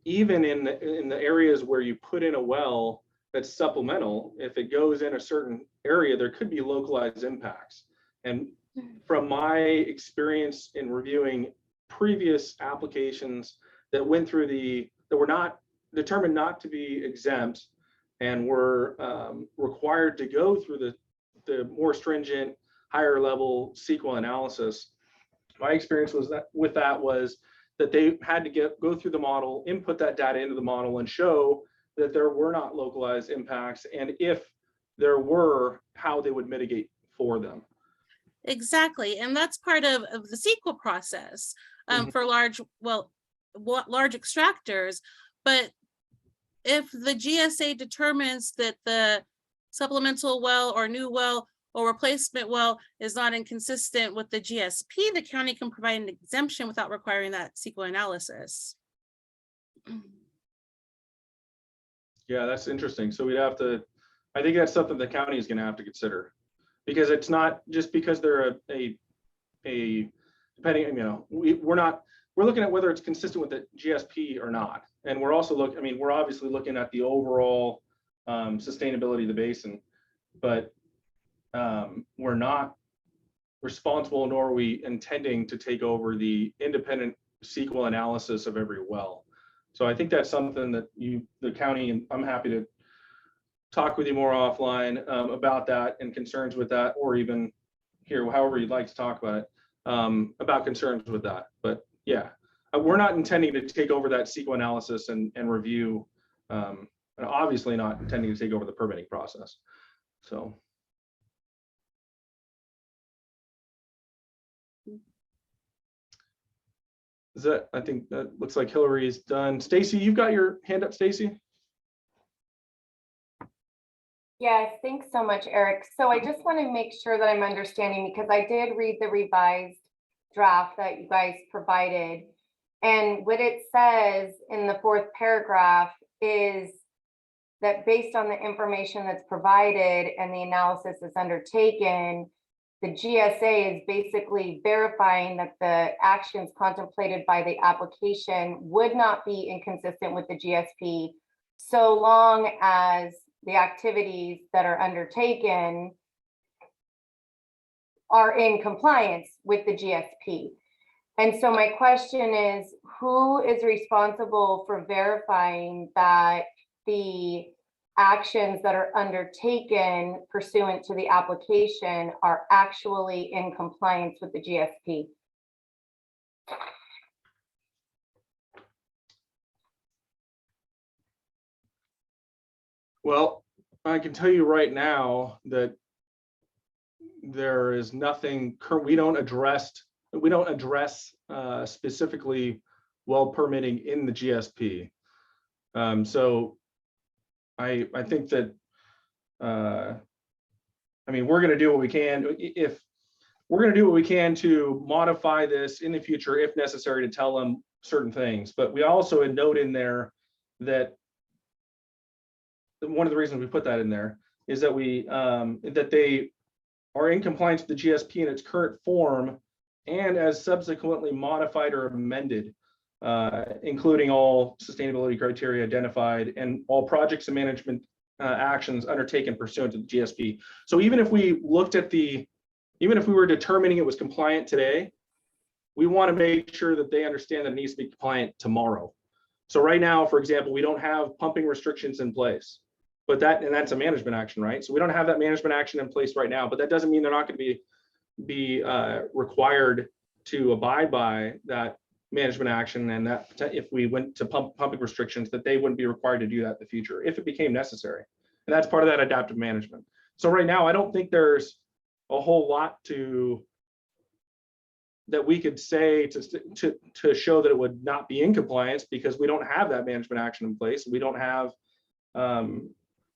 even in the areas where you put in a well that's supplemental, if it goes in a certain area, there could be localized impacts. And from my experience in reviewing previous applications that went through that were not determined not to be exempt and were required to go through the more stringent, higher level CEQA analysis, my experience was that they had to go through the model, input that data into the model, and show that there were not localized impacts, and if there were, how they would mitigate for them. Exactly, and that's part of the CEQA process for large extractors. But if the GSA determines that the supplemental well or new well or replacement well is not inconsistent with the GSP, the county can provide an exemption without requiring that CEQA analysis. Yeah, that's interesting. So we'd have to, I think that's something the county is going to have to consider, because it's not just because they're depending, we're looking at whether it's consistent with the GSP or not. And we're also we're obviously looking at the overall sustainability of the basin, but we're not responsible, nor are we intending to take over the independent CEQA analysis of every well. So I think that's something that the county, and I'm happy to talk with you more offline about that and concerns with that, or even here, however you'd like to talk about it, about concerns with that. But yeah, we're not intending to take over that CEQA analysis and review, and obviously not intending to take over the permitting process. So. I think that looks like Hillary is done. Stacy, you've got your hand up, Stacy. Yes, thanks so much, Eric. So I just want to make sure that I'm understanding, because I did read the revised draft that you guys provided. And what it says in the 4th paragraph is that based on the information that's provided and the analysis that's undertaken, the GSA is basically verifying that the actions contemplated by the application would not be inconsistent with the GSP, so long as the activities that are undertaken are in compliance with the GSP. And so my question is, who is responsible for verifying that the actions that are undertaken pursuant to the application are actually in compliance with the GSP? Well, I can tell you right now that there is nothing current. We don't address specifically well permitting in the GSP. So I think that I mean, we're going to do what we can. If we're going to do what we can to modify this in the future, if necessary, to tell them certain things. But we also note in there that one of the reasons we put that in there is that that they are in compliance with the GSP in its current form and as subsequently modified or amended, including all sustainability criteria identified and all projects and management actions undertaken pursuant to the GSP. So even if we looked at even if we were determining it was compliant today, we want to make sure that they understand that it needs to be compliant tomorrow. So right now, for example, we don't have pumping restrictions in place, but that's a management action, right? So we don't have that management action in place right now, but that doesn't mean they're not going to be required to abide by that management action, and that if we went to pumping restrictions, that they wouldn't be required to do that in the future if it became necessary. And that's part of that adaptive management. So right now, I don't think there's a whole lot that we could say to show that it would not be in compliance, because we don't have that management action in place. We don't have,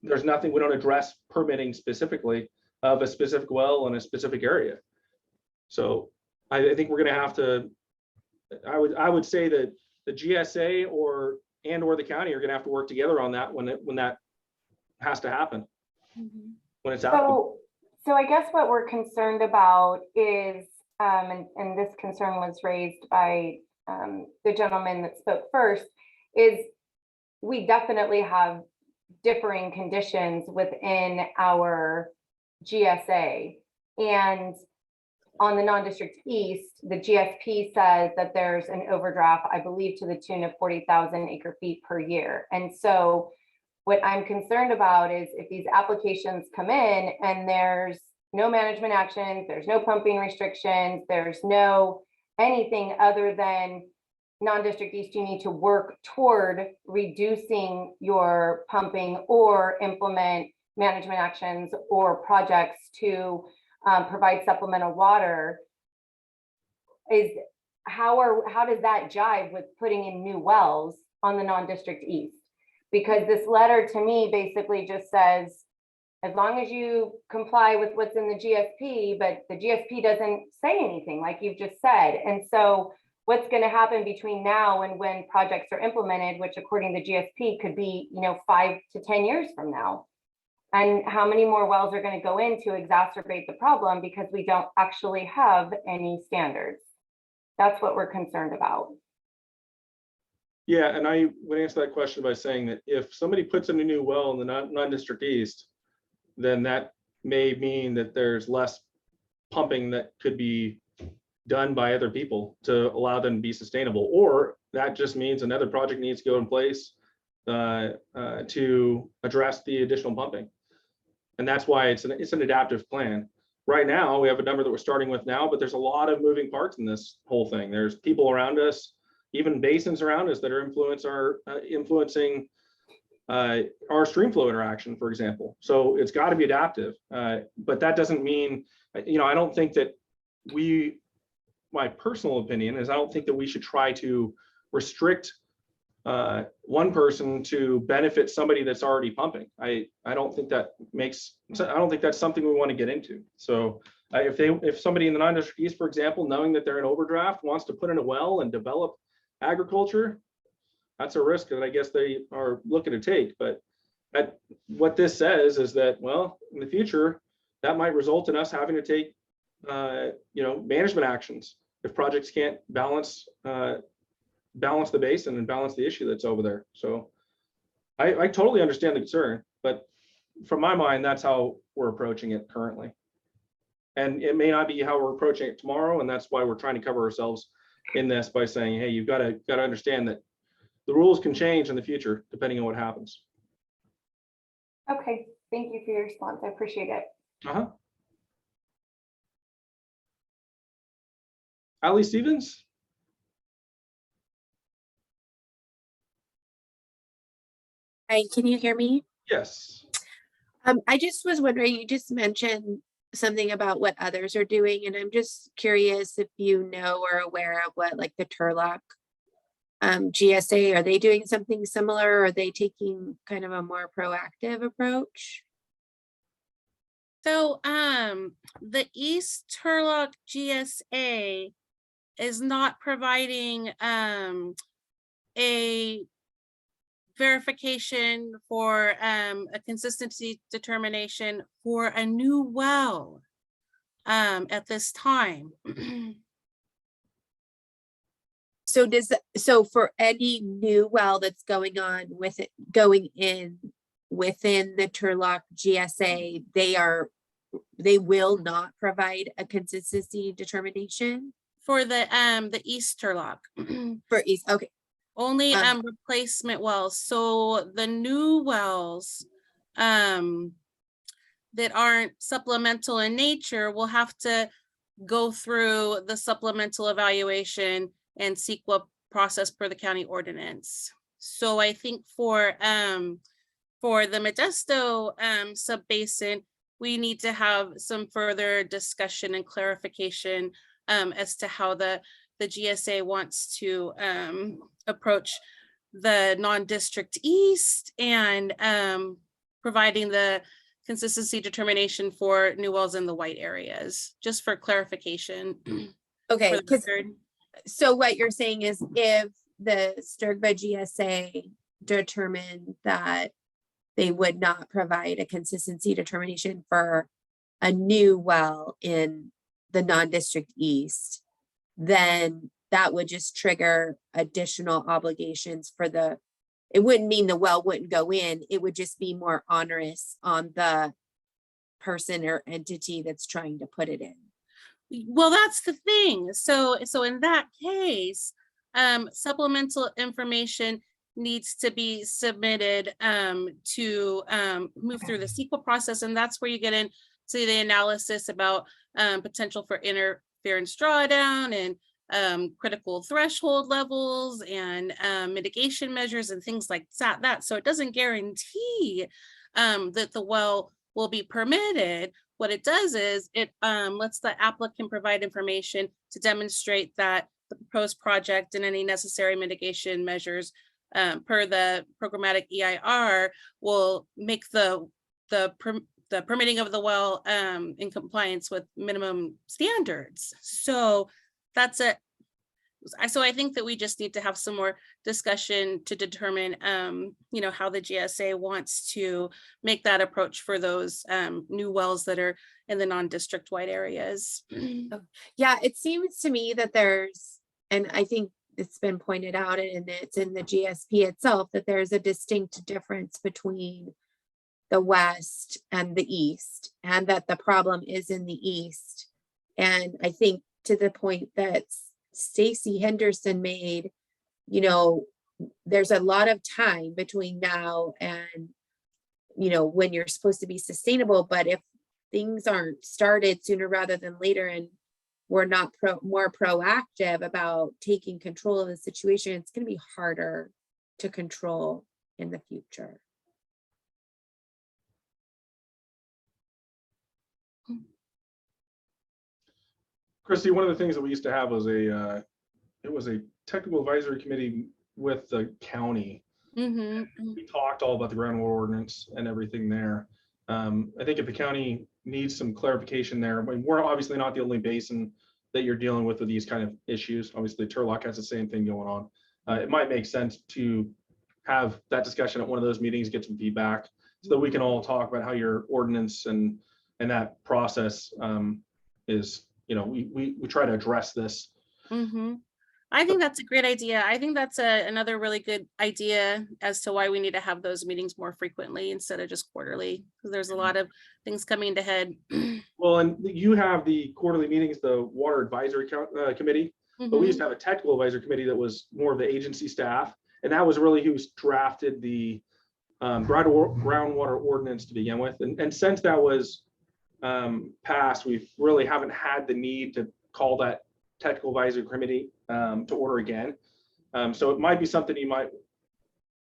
there's nothing, we don't address permitting specifically of a specific well in a specific area. So I think we're going to have to, I would say that the GSA or the county are going to have to work together on that when that has to happen. Mm-hmm. When it's out. So I guess what we're concerned about is, and this concern was raised by the gentleman that spoke first, is we definitely have differing conditions within our GSA. And on the non-district east, the GSP says that there's an overdraft, I believe, to the tune of 40,000 acre feet per year. And so what I'm concerned about is if these applications come in and there's no management actions, there's no pumping restrictions, there's no anything other than non-district east, you need to work toward reducing your pumping or implement management actions or projects to provide supplemental water, how does that jive with putting in new wells on the non-district east? Because this letter to me basically just says, as long as you comply with what's in the GSP, but the GSP doesn't say anything like you've just said. And so what's going to happen between now and when projects are implemented, which according to GSP could be, 5 to 10 years from now? And how many more wells are going to go in to exacerbate the problem because we don't actually have any standards? That's what we're concerned about. Yeah, and I would answer that question by saying that if somebody puts in a new well in the non-district east, then that may mean that there's less pumping that could be done by other people to allow them to be sustainable. Or that just means another project needs to go in place to address the additional pumping. And that's why it's an adaptive plan. Right now, we have a number that we're starting with now, but there's a lot of moving parts in this whole thing. There's people around us, even basins around us that are influencing our stream flow interaction, for example. So it's got to be adaptive. But that doesn't mean, I don't think that my personal opinion is I don't think that we should try to restrict one person to benefit somebody that's already pumping. I don't think that I don't think that's something we want to get into. So if somebody in the non-district east, for example, knowing that they're in overdraft, wants to put in a well and develop agriculture, that's a risk that I guess they are looking to take. But what this says is that, well, in the future, that might result in us having to take, management actions if projects can't balance the basin and balance the issue that's over there. So I totally understand the concern, but from my mind, that's how we're approaching it currently. And it may not be how we're approaching it tomorrow, and that's why we're trying to cover ourselves in this by saying, hey, you've got to understand that the rules can change in the future depending on what happens. Okay, thank you for your response. I appreciate it. Ali Stevens? Hi, can you hear me? Yes. I just was wondering, you just mentioned something about what others are doing, and I'm just curious if you know or aware of what like the Turlock GSA, are they doing something similar? Or are they taking kind of a more proactive approach? So the East Turlock GSA is not providing a verification for a consistency determination for a new well at this time. So for any new well that's going on with it going in within the Turlock GSA, they will not provide a consistency determination For the East Turlock. for East. Okay. Only replacement wells. So the new wells that aren't supplemental in nature will have to go through the supplemental evaluation and CEQA process per the county ordinance. So I think for the Modesto subbasin, we need to have some further discussion and clarification as to how the GSA wants to approach the non-district east and providing the consistency determination for new wells in the white areas, just for clarification. Okay, for the because record. so what you're saying is if the STRGBA GSA determined that they would not provide a consistency determination for a new well in the non-district east, then that would just trigger additional obligations for it wouldn't mean the well wouldn't go in, it would just be more onerous on the person or entity that's trying to put it in. Well, that's the thing. So in that case, supplemental information needs to be submitted to move through the CEQA process. And that's where you get into the analysis about potential for interference drawdown and critical threshold levels and mitigation measures and things like that. So it doesn't guarantee that the well will be permitted. What it does is it lets the applicant provide information to demonstrate that the proposed project and any necessary mitigation measures per the programmatic EIR will make the permitting of the well in compliance with minimum standards. So that's it. So I think that we just need to have some more discussion to determine, how the GSA wants to make that approach for those new wells that are in the non-district wide areas. Yeah, it seems to me that and I think it's been pointed out and it's in the GSP itself, that there's a distinct difference between the West and the East, and that the problem is in the East. And I think to the point that Stacy Henderson made, there's a lot of time between now and, when you're supposed to be sustainable. But if things aren't started sooner rather than later, and we're not more proactive about taking control of the situation, it's going to be harder to control in the future. Christy, one of the things that we used to have was it was a technical advisory committee with the county. Mhm. We talked all about the groundwater ordinance and everything there. I think if the county needs some clarification there, I mean, we're obviously not the only basin that you're dealing with these kind of issues. Obviously, Turlock has the same thing going on. It might make sense to have that discussion at one of those meetings, get some feedback, so that we can all talk about how your ordinance and that process is, you know, we try to address this. Mhm. I think that's a great idea. I think that's another really good idea as to why we need to have those meetings more frequently instead of just quarterly, because there's a lot of things coming to head. Well, and you have the quarterly meetings, the water advisory committee, but we used to have a technical advisory committee that was more of the agency staff. And that was really who's drafted the groundwater ordinance to begin with. And since that was passed, we really haven't had the need to call that technical advisory committee to order again. So it might be something you might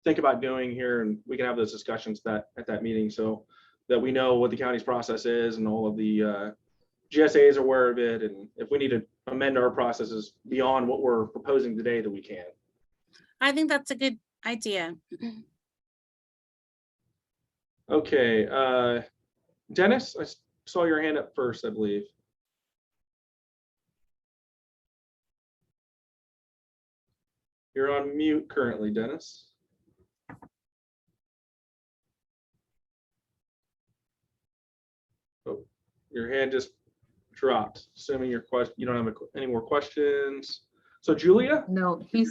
think about doing here, and we can have those discussions at that meeting, so that we know what the county's process is and all of the GSA is aware of it. And if we need to amend our processes beyond what we're proposing today, that we can. I think that's a good idea. Okay, Dennis, I saw your hand up first, I believe. You're on mute currently, Dennis. Oh, your hand just dropped. Assuming your question, you don't have any more questions. So Julia? No, he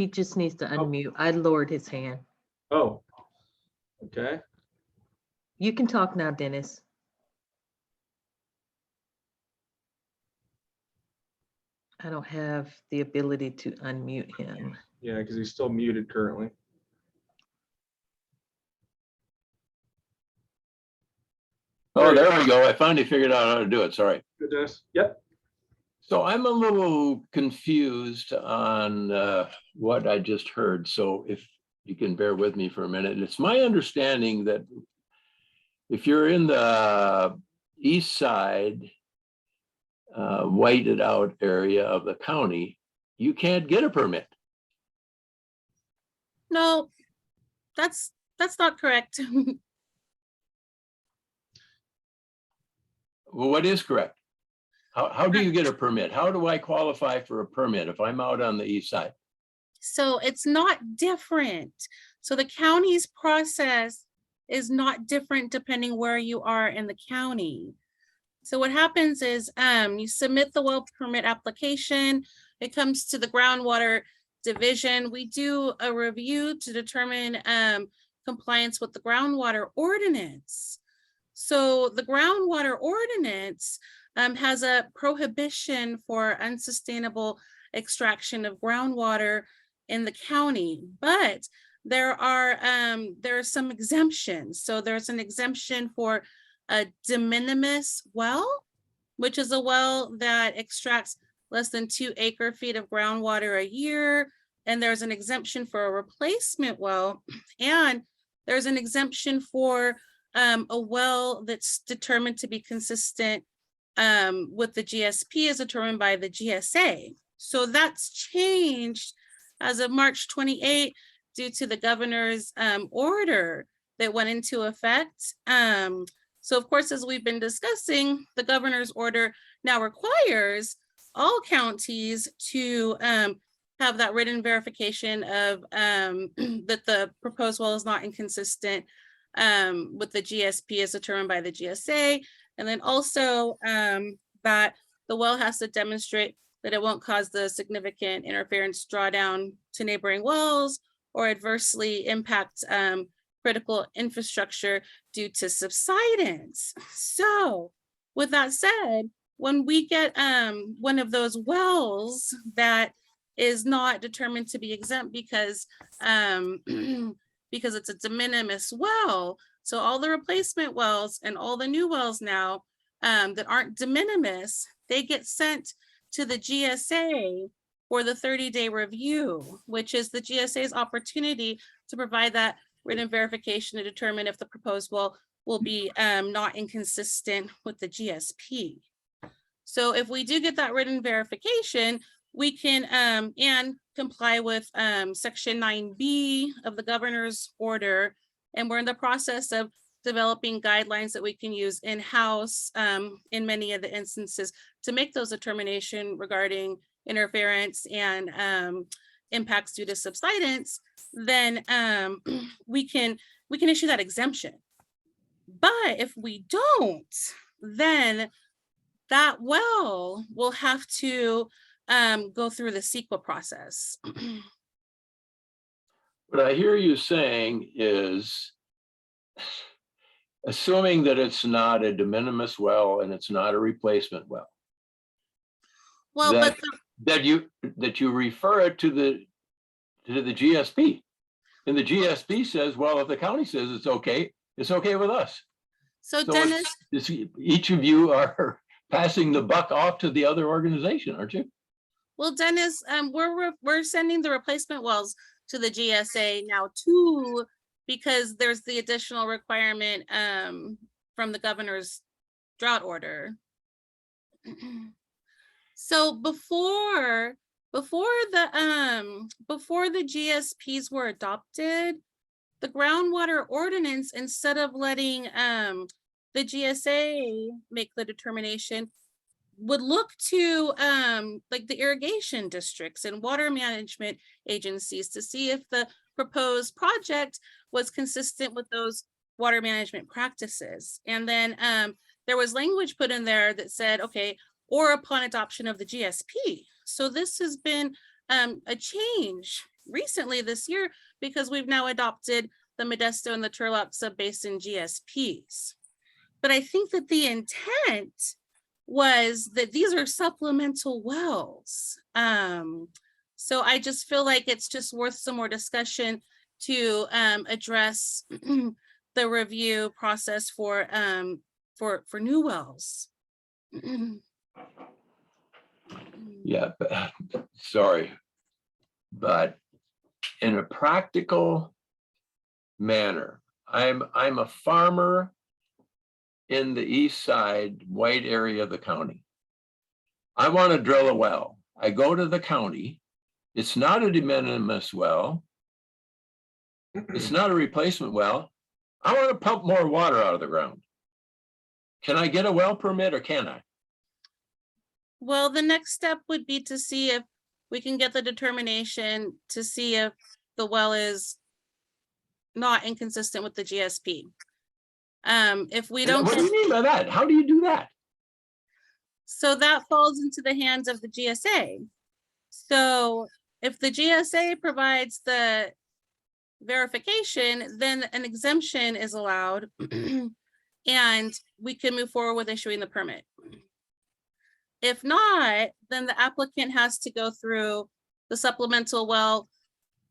just needs to unmute. I lowered his hand. Oh, okay. You can talk now, Dennis. I don't have the ability to unmute him. Yeah, because he's still muted currently. Oh, there we go. I finally figured out how to do it. Sorry. Good, Dennis. Yep. So I'm a little confused on what I just heard. So if you can bear with me for a minute. It's my understanding that if you're in the east side, whited out area of the county, you can't get a permit. No, that's not correct. Well, what is correct? How do you get a permit? How do I qualify for a permit if I'm out on the east side? So it's not different. So the county's process is not different depending where you are in the county. So what happens is you submit the well permit application. It comes to the groundwater division. We do a review to determine compliance with the groundwater ordinance. So the groundwater ordinance has a prohibition for unsustainable extraction of groundwater in the county, but there are some exemptions. So there's an exemption for a de minimis well, which is a well that extracts less than 2 acre-feet of groundwater a year. And there's an exemption for a replacement well. And there's an exemption for a well that's determined to be consistent with the GSP as determined by the GSA. So that's changed as of March 28 due to the governor's order that went into effect. So of course, as we've been discussing, the governor's order now requires all counties to have that written verification of that the proposed well is not inconsistent with the GSP as determined by the GSA. And then also that the well has to demonstrate that it won't cause the significant interference drawdown to neighboring wells or adversely impact critical infrastructure due to subsidence. So with that said, when we get one of those wells that is not determined to be exempt because it's a de minimis well, so all the replacement wells and all the new wells now that aren't de minimis, they get sent to the GSA for the 30-day review, which is the GSA's opportunity to provide that written verification to determine if the proposed well will be not inconsistent with the GSP. So if we do get that written verification, we can and comply with section 9B of the governor's order. And we're in the process of developing guidelines that we can use in-house in many of the instances to make those determination regarding interference and impacts due to subsidence. Then we can issue that exemption. But if we don't, then that well will have to go through the CEQA process. What I hear you saying is, assuming that it's not a de minimis well and it's not a replacement well, Well, that, but that you refer it to the GSP, and the GSP says, well, if the county says it's okay with us. so So Dennis, each of you are passing the buck off to the other organization, aren't you? well, Dennis, we're sending the replacement wells to the GSA now too, because there's the additional requirement from the governor's drought order. So before the GSPs were adopted, the groundwater ordinance, instead of letting the GSA make the determination, would look to like the irrigation districts and water management agencies to see if the proposed project was consistent with those water management practices. And then there was language put in there that said, okay, or upon adoption of the GSP. So this has been a change recently this year because we've now adopted the Modesto and the Turlock Subbasin GSPs. But I think that the intent was that these are supplemental wells. So I just feel like it's just worth some more discussion to address the review process for new wells. Yeah, but, sorry, but in a practical manner, I'm a farmer in the east side white area of the county. I want to drill a well. I go to the county. It's not a de minimis well. It's not a replacement well. I want to pump more water out of the ground. Can I get a well permit or can I? Well, the next step would be to see if we can get the determination to see if the well is not inconsistent with the GSP. If we don't, what do you mean by that? How do you do that? So that falls into the hands of the GSA. So if the GSA provides the verification, then an exemption is allowed and we can move forward with issuing the permit. If not, then the applicant has to go through the supplemental well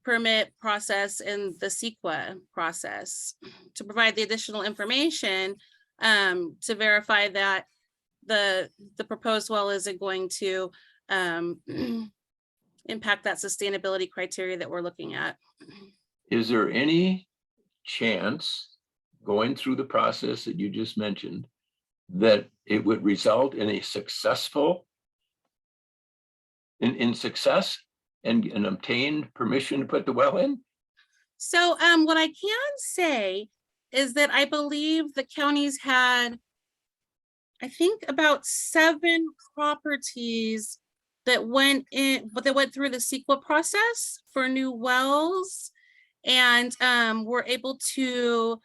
permit process and the CEQA process to provide the additional information to verify that the proposed well isn't going to impact that sustainability criteria that we're looking at. Is there any chance, going through the process that you just mentioned, that it would result in a successful, in success and obtain permission to put the well in? So what I can say is that I believe the county's had, I think, about 7 properties that went in, but they went through the CEQA process for new wells and were able to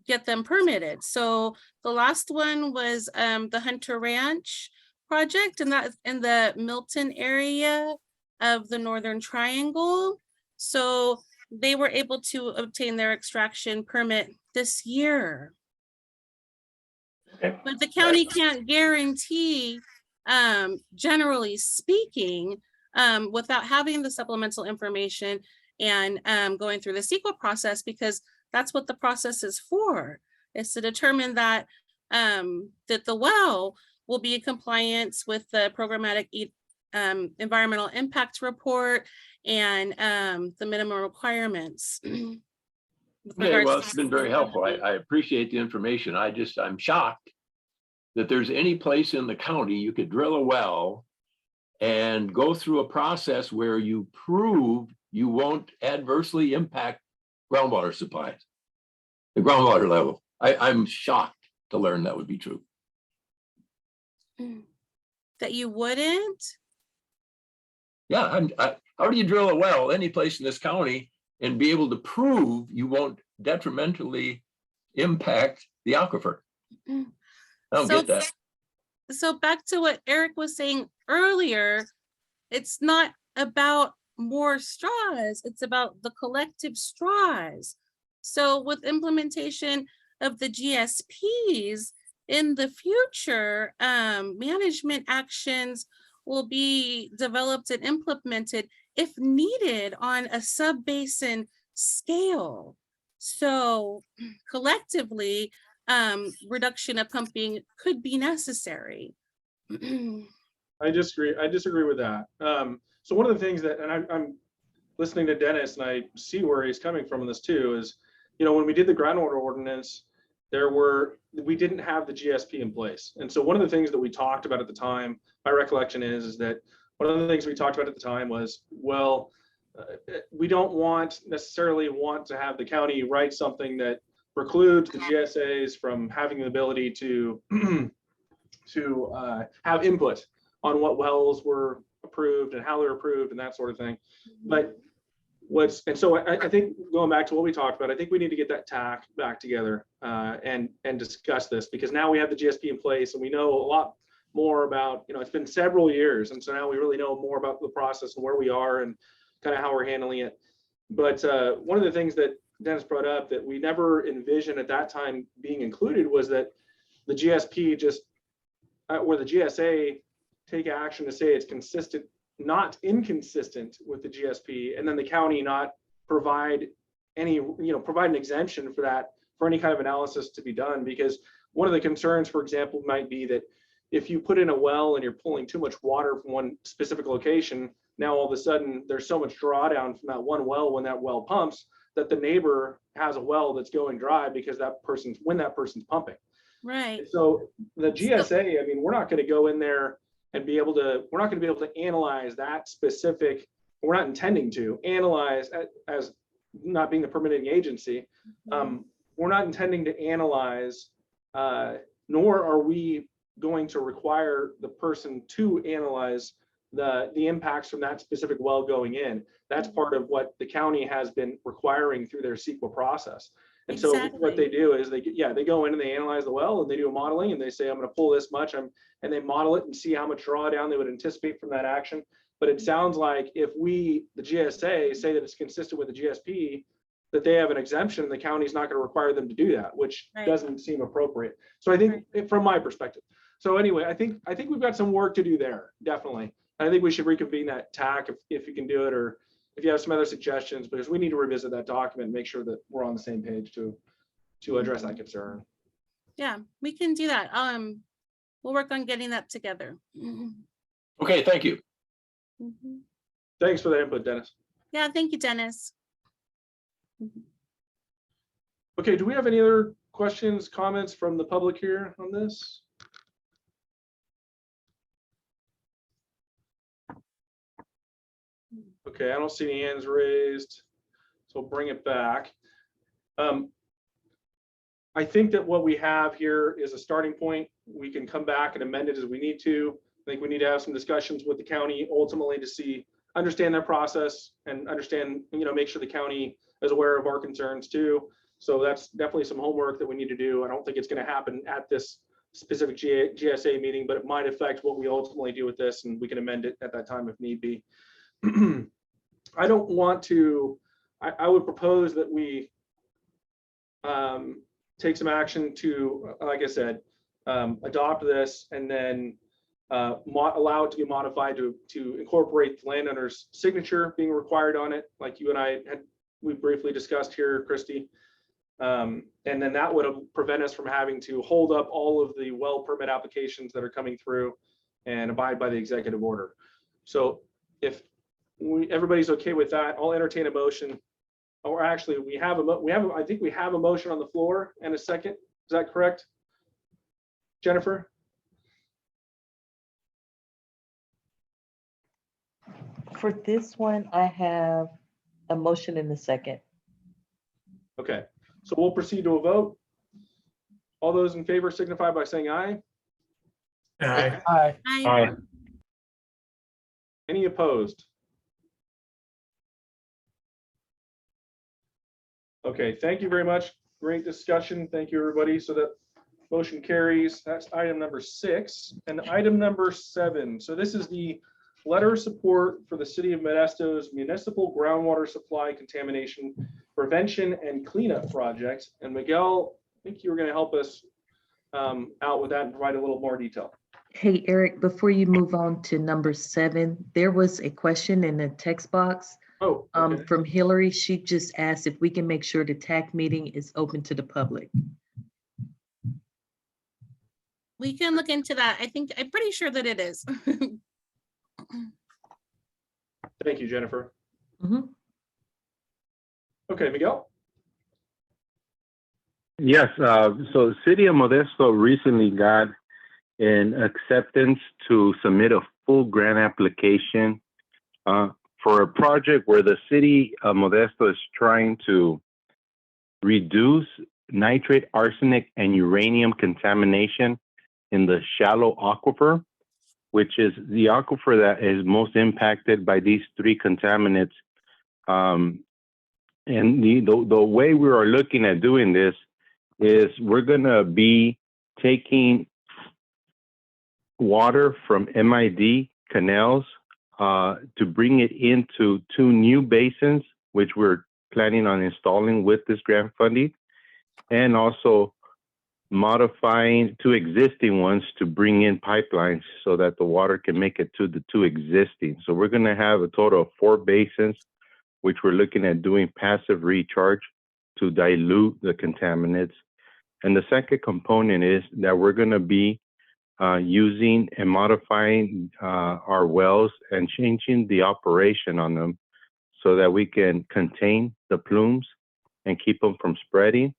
get them permitted. So the last one was the Hunter Ranch project, and that's in the Milton area of the Northern Triangle. So they were able to obtain their extraction permit this year. Okay. But the county can't guarantee, generally speaking, without having the supplemental information and going through the CEQA process, because that's what the process is for, is to determine that that the well will be in compliance with the programmatic environmental impact report and the minimum requirements. Okay, well, it's been very helpful. I appreciate the information. I'm shocked that there's any place in the county you could drill a well and go through a process where you prove you won't adversely impact groundwater supplies, the groundwater level. I'm shocked to learn that would be true. That you wouldn't? Yeah, how do you drill a well any place in this county and be able to prove you won't detrimentally impact the aquifer? I don't get that. So back to what Eric was saying earlier, it's not about more straws, it's about the collective straws. So with implementation of the GSPs in the future, management actions will be developed and implemented if needed on a sub-basin scale. So collectively, reduction of pumping could be necessary. I disagree with that. So one of the things that, and I'm listening to Dennis and I see where he's coming from in this too, is, you know, when we did the groundwater ordinance, we didn't have the GSP in place. And so one of the things that we talked about at the time, my recollection is that one of the things we talked about at the time was, well, we don't necessarily want to have the county write something that precludes the GSAs from having the ability to have input on what wells were approved and how they're approved and that sort of thing. But so I think going back to what we talked about, I think we need to get that TAC back together and discuss this, because now we have the GSP in place and we know a lot more about, you know, it's been several years. And so now we really know more about the process and where we are and kind of how we're handling it. But one of the things that Dennis brought up that we never envisioned at that time being included was that the GSP just, where the GSA take action to say it's consistent, not inconsistent with the GSP, and then the county not provide any, provide an exemption for that, for any kind of analysis to be done. Because one of the concerns, for example, might be that if you put in a well and you're pulling too much water from one specific location, now all of a sudden there's so much drawdown from that one well when that well pumps that the neighbor has a well that's going dry because that person's pumping. Right. So the GSA, I mean, we're not going to go in there and we're not going to be able to analyze that specific, we're not intending to analyze as not being the permitting agency. We're not intending to analyze, nor are we going to require the person to analyze the impacts from that specific well going in. That's part of what the county has been requiring through their CEQA process. And so what they do is they go in and they analyze the well and they do a modeling and they say, I'm going to pull this much, and they model it and see how much drawdown they would anticipate from that action. But it sounds like if the GSA, say that it's consistent with the GSP, that they have an exemption, the county's not going to require them to do that, which doesn't seem appropriate. So I think from my perspective. So anyway, I think we've got some work to do there, definitely. I think we should reconvene that TAC if you can do it, or if you have some other suggestions, because we need to revisit that document and make sure that we're on the same page to address that concern. Yeah, we can do that. We'll work on getting that together. Okay, thank you. Thanks for the input, Dennis. Yeah, thank you, Dennis. Okay, do we have any other questions, comments from the public here on this? Okay, I don't see any hands raised, so we'll bring it back. I think that what we have here is a starting point. We can come back and amend it as we need to. I think we need to have some discussions with the county ultimately to understand their process and understand, make sure the county is aware of our concerns too. So that's definitely some homework that we need to do. I don't think it's going to happen at this specific GSA meeting, but it might affect what we ultimately do with this, and we can amend it at that time if need be. I don't want to, I would propose that we take some action to, like I said, adopt this and then allow it to be modified to incorporate the landowner's signature being required on it, like you and we briefly discussed here, Christy. And then that would prevent us from having to hold up all of the well permit applications that are coming through and abide by the executive order. So if everybody's okay with that, I'll entertain a motion. Or actually, I think we have a motion on the floor and a second. Is that correct, Jennifer? For this one, I have a motion in the second. Okay, so we'll proceed to a vote. All those in favor signify by saying aye. Aye. Aye. Hi. Any opposed? Okay, thank you very much. Great discussion. Thank you, everybody. So that motion carries. That's item number 6. And item number 7. So this is the letter of support for the City of Modesto's municipal groundwater supply contamination prevention and cleanup project. And Miguel, I think you were going to help us out with that and provide a little more detail. Hey, Eric, before you move on to number 7, there was a question in the text box Oh, okay. from Hillary. She just asked if we can make sure the TAC meeting is open to the public. We can look into that. I'm pretty sure that it is. Thank you, Jennifer. Mhm. Okay, Miguel. Yes, so the City of Modesto recently got an acceptance to submit a full grant application for a project where the City of Modesto is trying to reduce nitrate, arsenic, and uranium contamination in the shallow aquifer, which is the aquifer that is most impacted by these 3 contaminants. And the way we are looking at doing this is we're going to be taking water from MID canals to bring it into 2 new basins, which we're planning on installing with this grant funding, and also modifying 2 existing ones to bring in pipelines so that the water can make it to the 2 existing. So we're going to have a total of 4 basins, which we're looking at doing passive recharge to dilute the contaminants. And the second component is that we're going to be using and modifying our wells and changing the operation on them so that we can contain the plumes and keep them from spreading.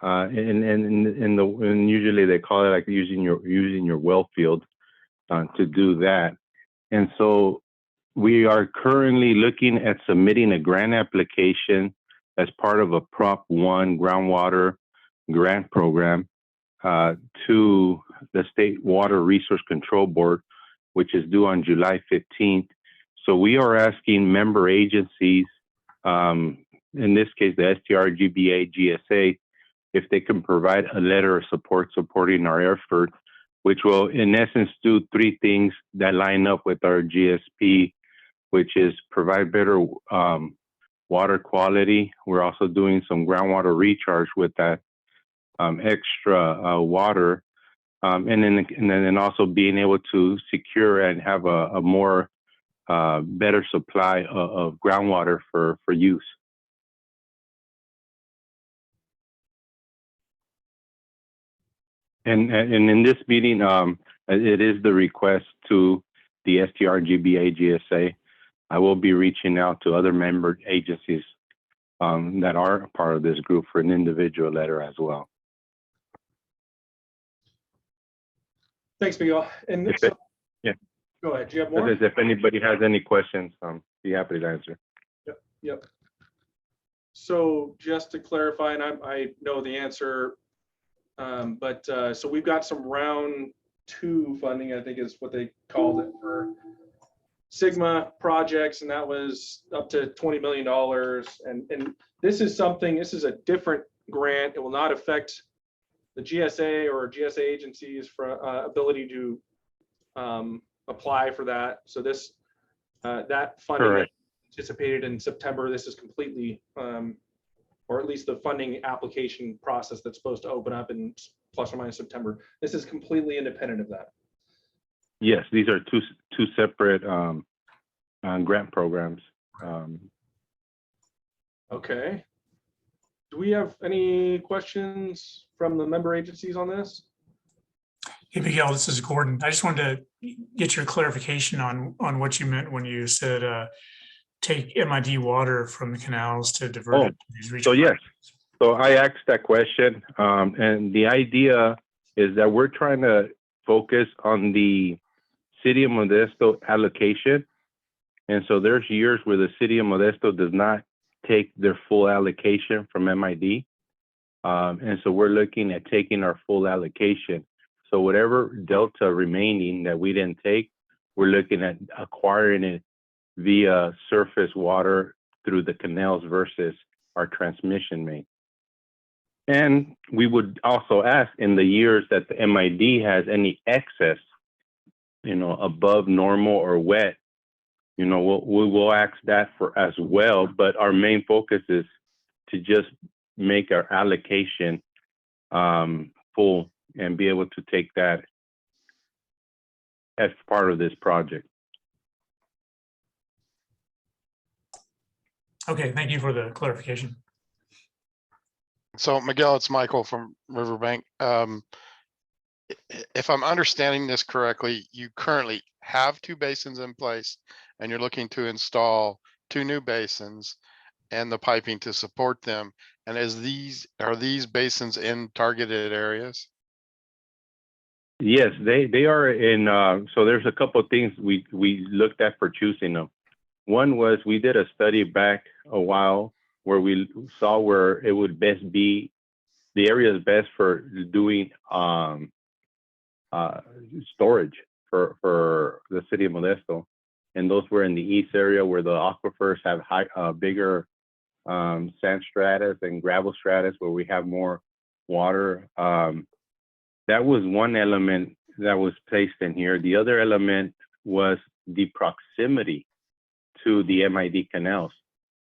And usually they call it like using your well field to do that. And so we are currently looking at submitting a grant application as part of a Prop 1 groundwater grant program to the State Water Resource Control Board, which is due on July 15th. So we are asking member agencies, in this case, the STRGBA GSA, if they can provide a letter of support supporting our effort, which will in essence do 3 things that line up with our GSP, which is provide better water quality. We're also doing some groundwater recharge with that extra water, and then also being able to secure and have a more better supply of groundwater for use. And in this meeting, it is the request to the STRGBA GSA. I will be reaching out to other member agencies that are a part of this group for an individual letter as well. Thanks, Miguel. And yeah, go ahead. Do you have more? If anybody has any questions, be happy to answer. Yep. So just to clarify, and I know the answer, but so we've got some round 2 funding, I think is what they called it, for Sigma projects, and that was up to $20 million. And this is a different grant. It will not affect the GSA or GSA agencies for ability to apply for that. So this that funding anticipated in September, this is completely, or at least the funding application process that's supposed to open up in plus or minus September. This is completely independent of that. Yes, these are two separate grant programs. Okay. Do we have any questions from the member agencies on this? Hey, Miguel, this is Gordon. I just wanted to get your clarification on what you meant when you said take MID water from the canals to divert it to these regional. So yes, so I asked that question, and the idea is that we're trying to focus on the City of Modesto allocation And so there's years where the city of Modesto does not take their full allocation from MID. And so we're looking at taking our full allocation. So whatever delta remaining that we didn't take, we're looking at acquiring it via surface water through the canals versus our transmission main. And we would also ask in the years that the MID has any excess, above normal or wet, we'll ask that for as well. But our main focus is to just make our allocation full and be able to take that as part of this project. Okay, thank you for the clarification. So Miguel, it's Michael from Riverbank. If I'm understanding this correctly, you currently have 2 basins in place and you're looking to install 2 new basins and the piping to support them. And are these basins in targeted areas? Yes, they are in. So there's a couple of things we looked at for choosing them. One was we did a study back a while where we saw where it would best be, the area is best for doing storage for the city of Modesto. And those were in the east area where the aquifers have bigger sand stratus and gravel stratus where we have more water. That was one element that was placed in here. The other element was the proximity to the MID canals.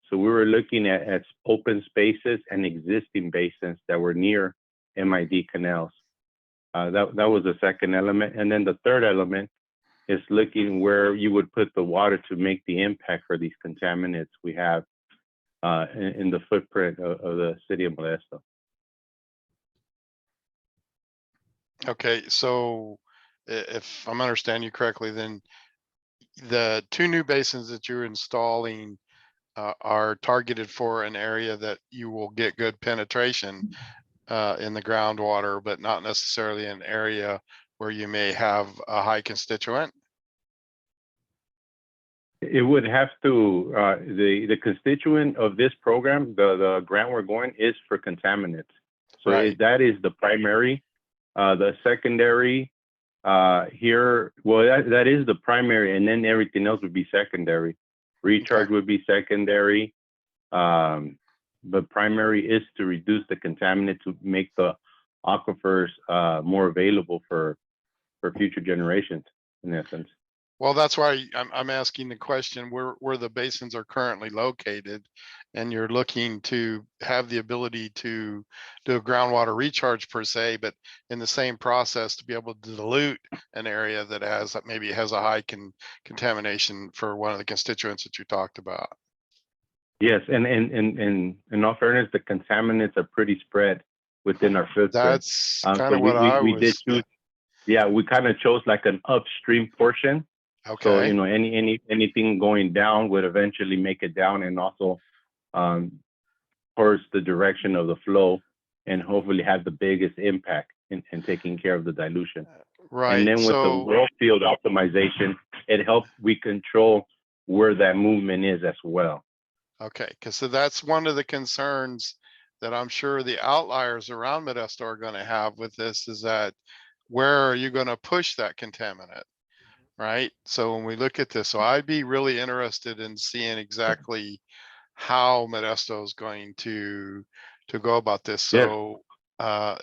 So we were looking at open spaces and existing basins that were near MID canals. That was the second element. And then the third element is looking where you would put the water to make the impact for these contaminants we have in the footprint of the city of Modesto. Okay, so if I'm understanding you correctly, then the 2 new basins that you're installing are targeted for an area that you will get good penetration in the groundwater, but not necessarily an area where you may have a high constituent? It would have to, the constituent of this program, the grant we're going is for contaminants. So Right. that is the primary. The secondary here, well, that is the primary, and then everything else would be secondary. Recharge would be secondary. But primary is to reduce the contaminant to make the aquifers more available for future generations, in essence. Well, that's why I'm asking the question where the basins are currently located, and you're looking to have the ability to do a groundwater recharge per se, but in the same process to be able to dilute an area that maybe has a high contamination for one of the constituents that you talked about. Yes, and in all fairness, the contaminants are pretty spread within our footprint. That's kind So of what we did choose. Yeah, we kind of chose like an upstream portion. Okay. So anything going down would eventually make it down, and also towards the direction of the flow, and hopefully have the biggest impact in taking care of the dilution. Right. And then with the well field optimization, it helps we control where that movement is as well. Okay, because so that's one of the concerns that I'm sure the outliers around Modesto are going to have with this, is that where are you going to push that contaminant, right? So when we look at this, so I'd be really interested in seeing exactly how Modesto is going to go about this. So I'll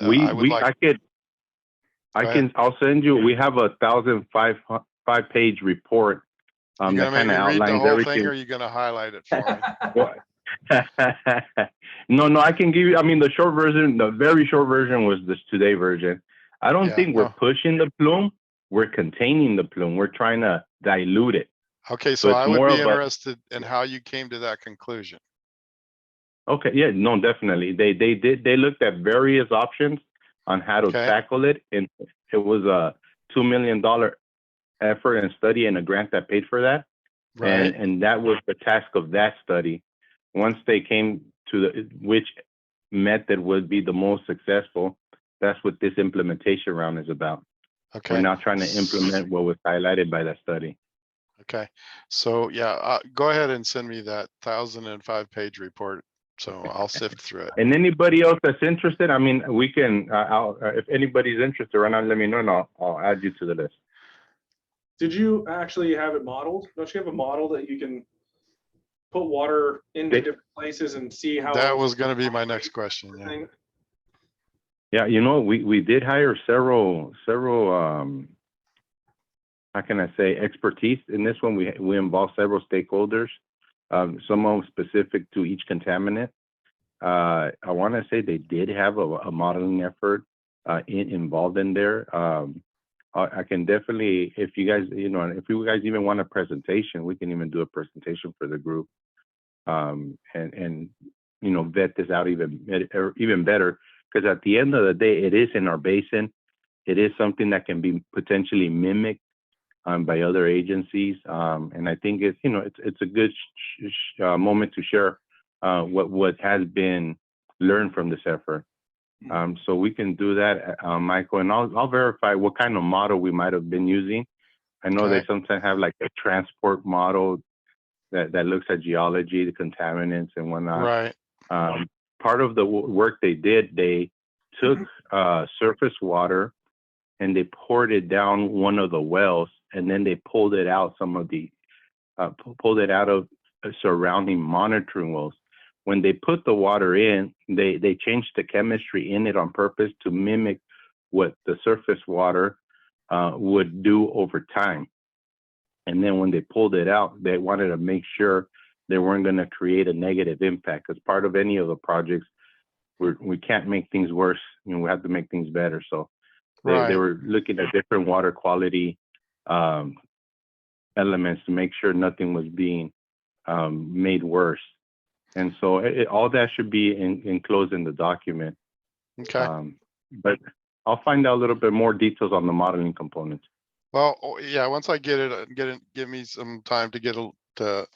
send you. We have a 1,005-page report. You're gonna make me read the whole thing, or are you gonna highlight it for me? No, I can give you. I mean, the short version, the very short version was this today version. I don't think we're pushing the plume. We're containing the plume. We're trying to dilute it. Okay, so I would be interested in how you came to that conclusion. Okay, yeah, no, definitely. They looked at various options on how to tackle it, and it was a $2 million effort and study and a grant that paid for that. Right. And that was the task of that study. Once they came to which method would be the most successful, that's what this implementation round is about. Okay. We're now trying to implement what was highlighted by that study. Okay, so yeah, go ahead and send me that 1,005-page report. So I'll sift through it. And anybody else that's interested, I mean, we can, if anybody's interested right now, let me know and I'll add you to the list. Did you actually have it modeled? Don't you have a model that you can put water into different places and see how? That was going to be my next question. Yeah. Yeah, you know, we did hire several how can I say, expertise in this one. We involved several stakeholders, some of them specific to each contaminant. I want to say they did have a modeling effort involved in there. I can definitely, if you guys, if you guys even want a presentation, we can even do a presentation for the group, and vet this out even better. Because at the end of the day, it is in our basin. It is something that can be potentially mimicked by other agencies, and I think it's a good moment to share what has been learned from this effort. So we can do that, Michael, and I'll verify what kind of model we might have been using. I know they sometimes have like a transport model that looks at geology, the contaminants and whatnot. Right. Part of the work they did, they took surface water and they poured it down one of the wells, and then they pulled it out pulled it out of surrounding monitoring wells. When they put the water in, they changed the chemistry in it on purpose to mimic what the surface water would do over time. And then when they pulled it out, they wanted to make sure they weren't going to create a negative impact, because part of any of the projects, we can't make things worse. We have to make things better. So they were looking at different water quality elements to make sure nothing was being made worse. And so all that should be enclosed in the document. Okay. But I'll find out a little bit more details on the modeling components. Well, yeah, once I get it, give me some time to to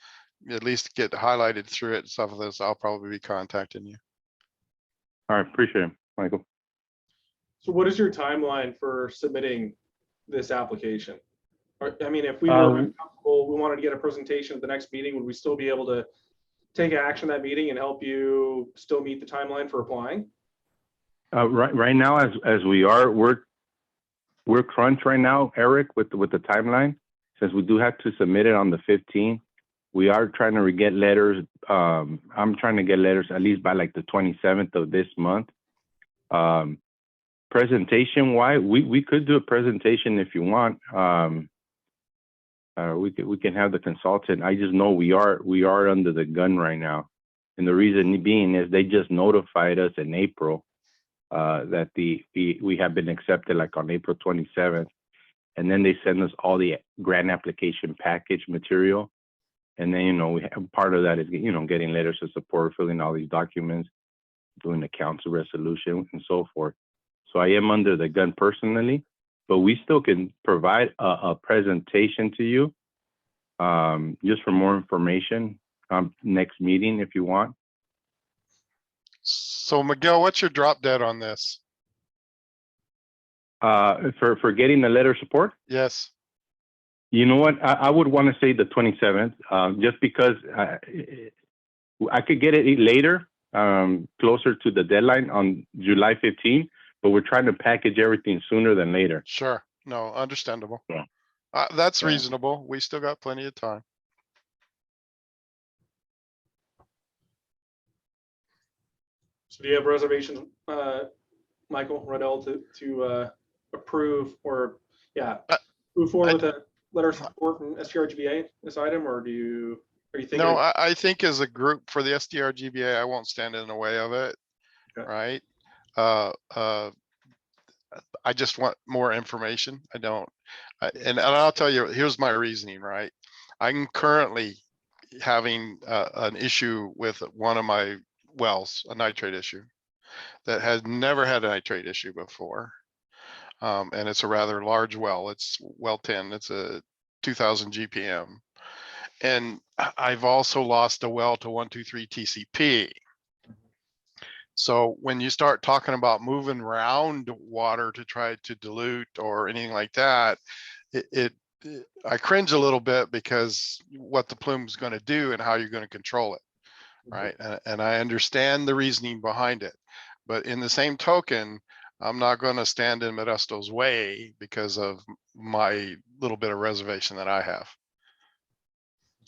at least get highlighted through it and stuff like this. I'll probably be contacting you. All right, appreciate it, Michael. So what is your timeline for submitting this application? I mean, if we were comfortable, we wanted to get a presentation at the next meeting, would we still be able to take action at that meeting and help you still meet the timeline for applying? Right now, as we're crunched right now, Eric, with the timeline, since we do have to submit it on the 15th. We are trying to get letters. I'm trying to get letters at least by like the 27th of this month. Presentation wise, we could do a presentation if you want. We can have the consultant. I just know we are under the gun right now, and the reason being is they just notified us in April that we have been accepted like on April 27th, and then they send us all the grant application package material, and then we have part of that is getting letters of support, filling all these documents, doing the council resolution, and so forth. So I am under the gun personally, but we still can provide a presentation to you just for more information next meeting if you want. So Miguel, what's your drop dead on this? For getting the letter of support? Yes. You know what? I would want to say the 27th, just because I could get it later, closer to the deadline on July 15th, but we're trying to package everything sooner than later. Sure. No, understandable. Yeah. That's reasonable. We still got plenty of time. So do you have reservations, Michael Riddell, to approve or move forward with a letter of support from STRGBA this item, or are you thinking? No, I think as a group for the STRGBA, I won't stand in the way of it. Okay. Right. I just want more information. I don't, and I'll tell you, here's my reasoning, right? I'm currently having an issue with one of my wells, a nitrate issue that has never had a nitrate issue before. And it's a rather large well. It's well 10, it's a 2000 GPM. And I've also lost a well to 123 TCP. So when you start talking about moving around water to try to dilute or anything like that, I cringe a little bit because what the plume's going to do and how you're going to control it. Right. And I understand the reasoning behind it. But in the same token, I'm not going to stand in Modesto's way because of my little bit of reservation that I have.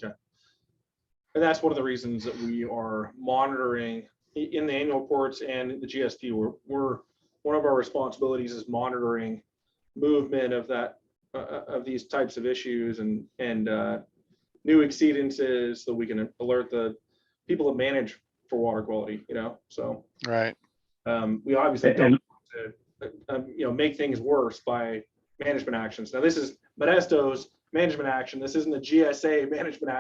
Okay. And that's one of the reasons that we are monitoring in the annual reports and the GSP. We're one of our responsibilities is monitoring movement of that of these types of issues and new exceedances, so we can alert the people that manage for water quality. So right. We obviously don't want to make things worse by management actions. Now this is Modesto's management action. This isn't a GSA management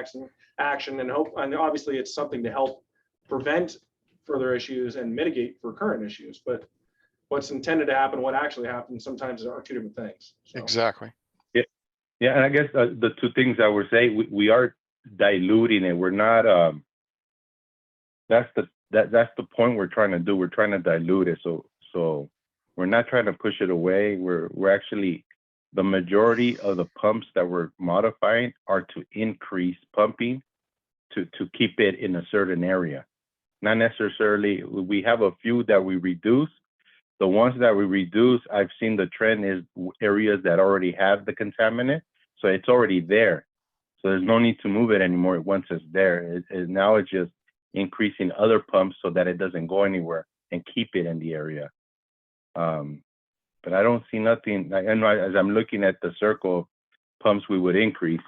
action, and obviously it's something to help prevent further issues and mitigate for current issues. But what's intended to happen, what actually happens, sometimes are two different things. So. Exactly. Yeah, and I guess the two things I would say, we are diluting it. We're not. That's the point we're trying to do. We're trying to dilute it. So we're not trying to push it away. We're actually, the majority of the pumps that we're modifying are to increase pumping to keep it in a certain area. Not necessarily. We have a few that we reduce. The ones that we reduce, I've seen the trend is areas that already have the contaminant. So it's already there. So there's no need to move it anymore once it's there. Now it's just increasing other pumps so that it doesn't go anywhere and keep it in the area. But I don't see nothing. I know as I'm looking at the circle of pumps we would increase,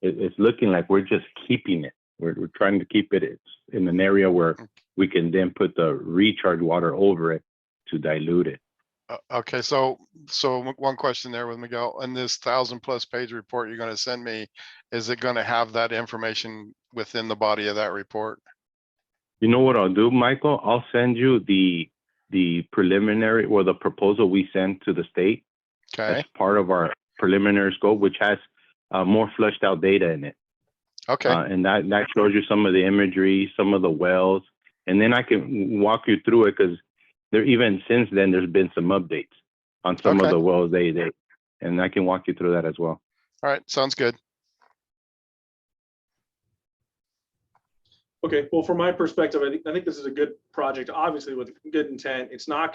it's looking like we're just keeping it. We're trying to keep it in an area where we can then put the recharge water over it to dilute it. Okay, so one question there with Miguel. On this 1,000+ page report you're going to send me, is it going to have that information within the body of that report? You know what I'll do, Michael? I'll send you the preliminary or the proposal we sent to the state. Okay. As part of our preliminary scope, which has more fleshed out data in it. Okay. And that shows you some of the imagery, some of the wells, and then I can walk you through it because there even since then there's been some updates on some of the wells and I can walk you through that as well. All right, sounds good. Okay, well, from my perspective, I think this is a good project, obviously with good intent. It's not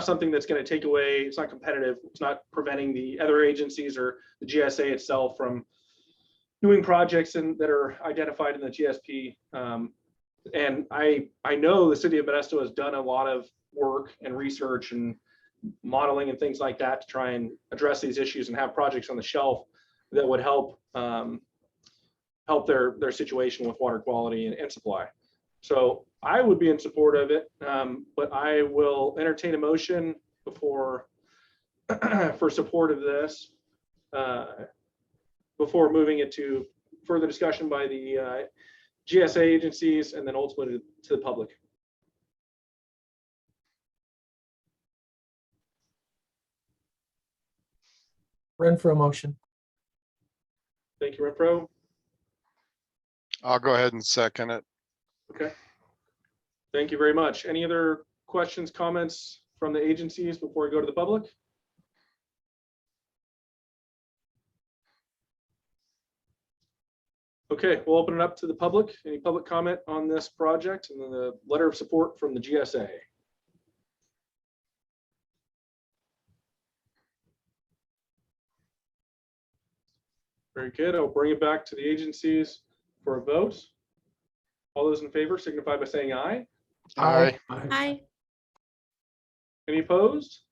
something that's going to take away, it's not competitive. It's not preventing the other agencies or the GSA itself from doing projects that are identified in the GSP. And I know the city of Modesto has done a lot of work and research and modeling and things like that to try and address these issues and have projects on the shelf that would help their situation with water quality and supply. So I would be in support of it, but I will entertain a motion for support of this before moving it to further discussion by the GSA agencies and then ultimately to the public. Renfro motion. Thank you, Renfro. I'll go ahead and second it. Okay. Thank you very much. Any other questions, comments from the agencies before we go to the public? Okay, we'll open it up to the public. Any public comment on this project and then the letter of support from the GSA? Very good. I'll bring it back to the agencies for a vote. All those in favor signify by saying aye. Aye. Hi. Any opposed?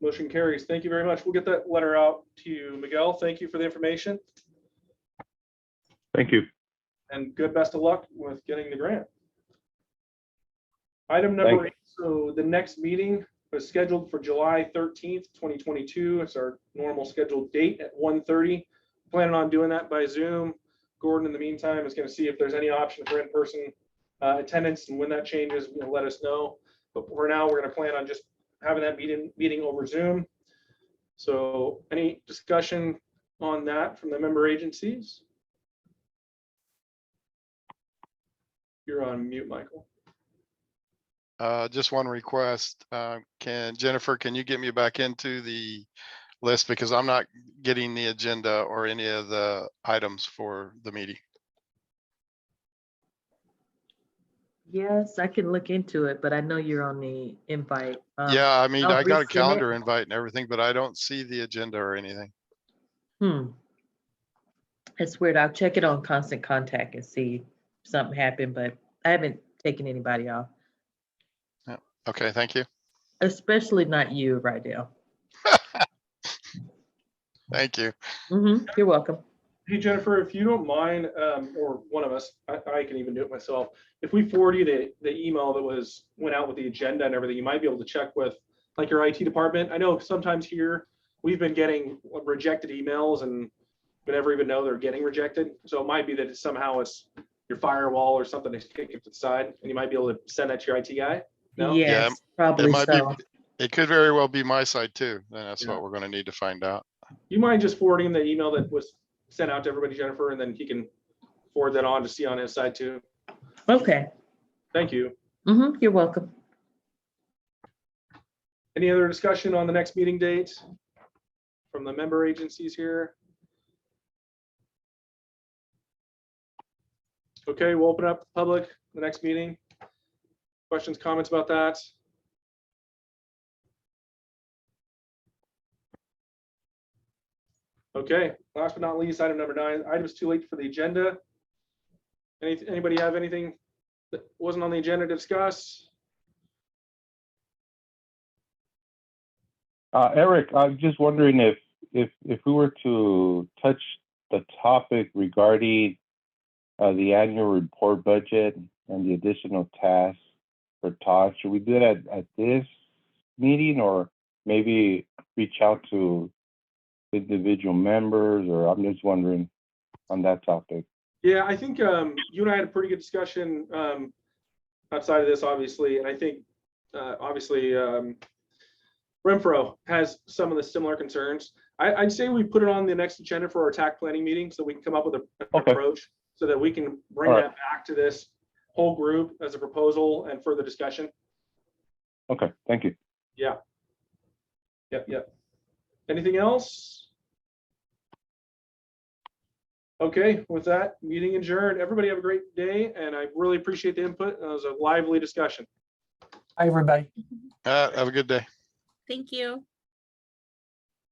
Motion carries. Thank you very much. We'll get that letter out to you, Miguel. Thank you for the information. Thank you. And good best of luck with getting the grant. Item number 8. So the next meeting was scheduled for July 13th, 2022. It's our normal scheduled date at 1:30. Planning on doing that by Zoom. Gordon, in the meantime, is going to see if there's any option for in-person attendance, and when that changes, let us know. But for now, we're going to plan on just having that meeting over Zoom. So any discussion on that from the member agencies? You're on mute, Michael. Just one request. Jennifer, can you get me back into the list because I'm not getting the agenda or any of the items for the meeting. Yes, I can look into it, but I know you're on the invite. Yeah, I mean, I'll I got a resend it. calendar invite and everything, but I don't see the agenda or anything. It's weird. I'll check it on Constant Contact and see if something happened, but I haven't taken anybody off, Yeah. Okay, thank you. especially not you, Rydell. Thank you. You're welcome. Hey, Jennifer, if you don't mind, or one of us, I can even do it myself. If we forward you the email that went out with the agenda and everything, you might be able to check with like your IT department. I know sometimes here we've been getting rejected emails and we never even know they're getting rejected. So it might be that somehow it's your firewall or something to kick it to the side, and you might be able to send that to your IT guy. No? Yes, Yeah, probably it might so. be. It could very well be my side too. And that's Yeah. what we're going to need to find out. You mind just forwarding the email that was sent out to everybody, Jennifer, and then he can forward that on to see on his side too. Okay. Thank you. You're welcome. Any other discussion on the next meeting date from the member agencies here? Okay, we'll open up the public, the next meeting. Questions, comments about that? Okay, last but not least, item number 9, items too late for the agenda. Anybody have anything that wasn't on the agenda to discuss? Eric, I'm just wondering if we were to touch the topic regarding the annual report budget and the additional tasks for Todd, should we do that at this meeting or maybe reach out to individual members? Or I'm just wondering on that topic. Yeah, I think you and I had a pretty good discussion outside of this, obviously, and I think obviously Renfro has some of the similar concerns. I'd say we put it on the next agenda for our TAC planning meeting so we can come up with an approach so that we can bring that back to this whole group as a proposal and further discussion. Okay, thank you. Yeah. Yep. Anything else? Okay, with that, meeting adjourned. Everybody have a great day, and I really appreciate the input. It was a lively discussion. Hi, everybody. Have a good day. Thank you.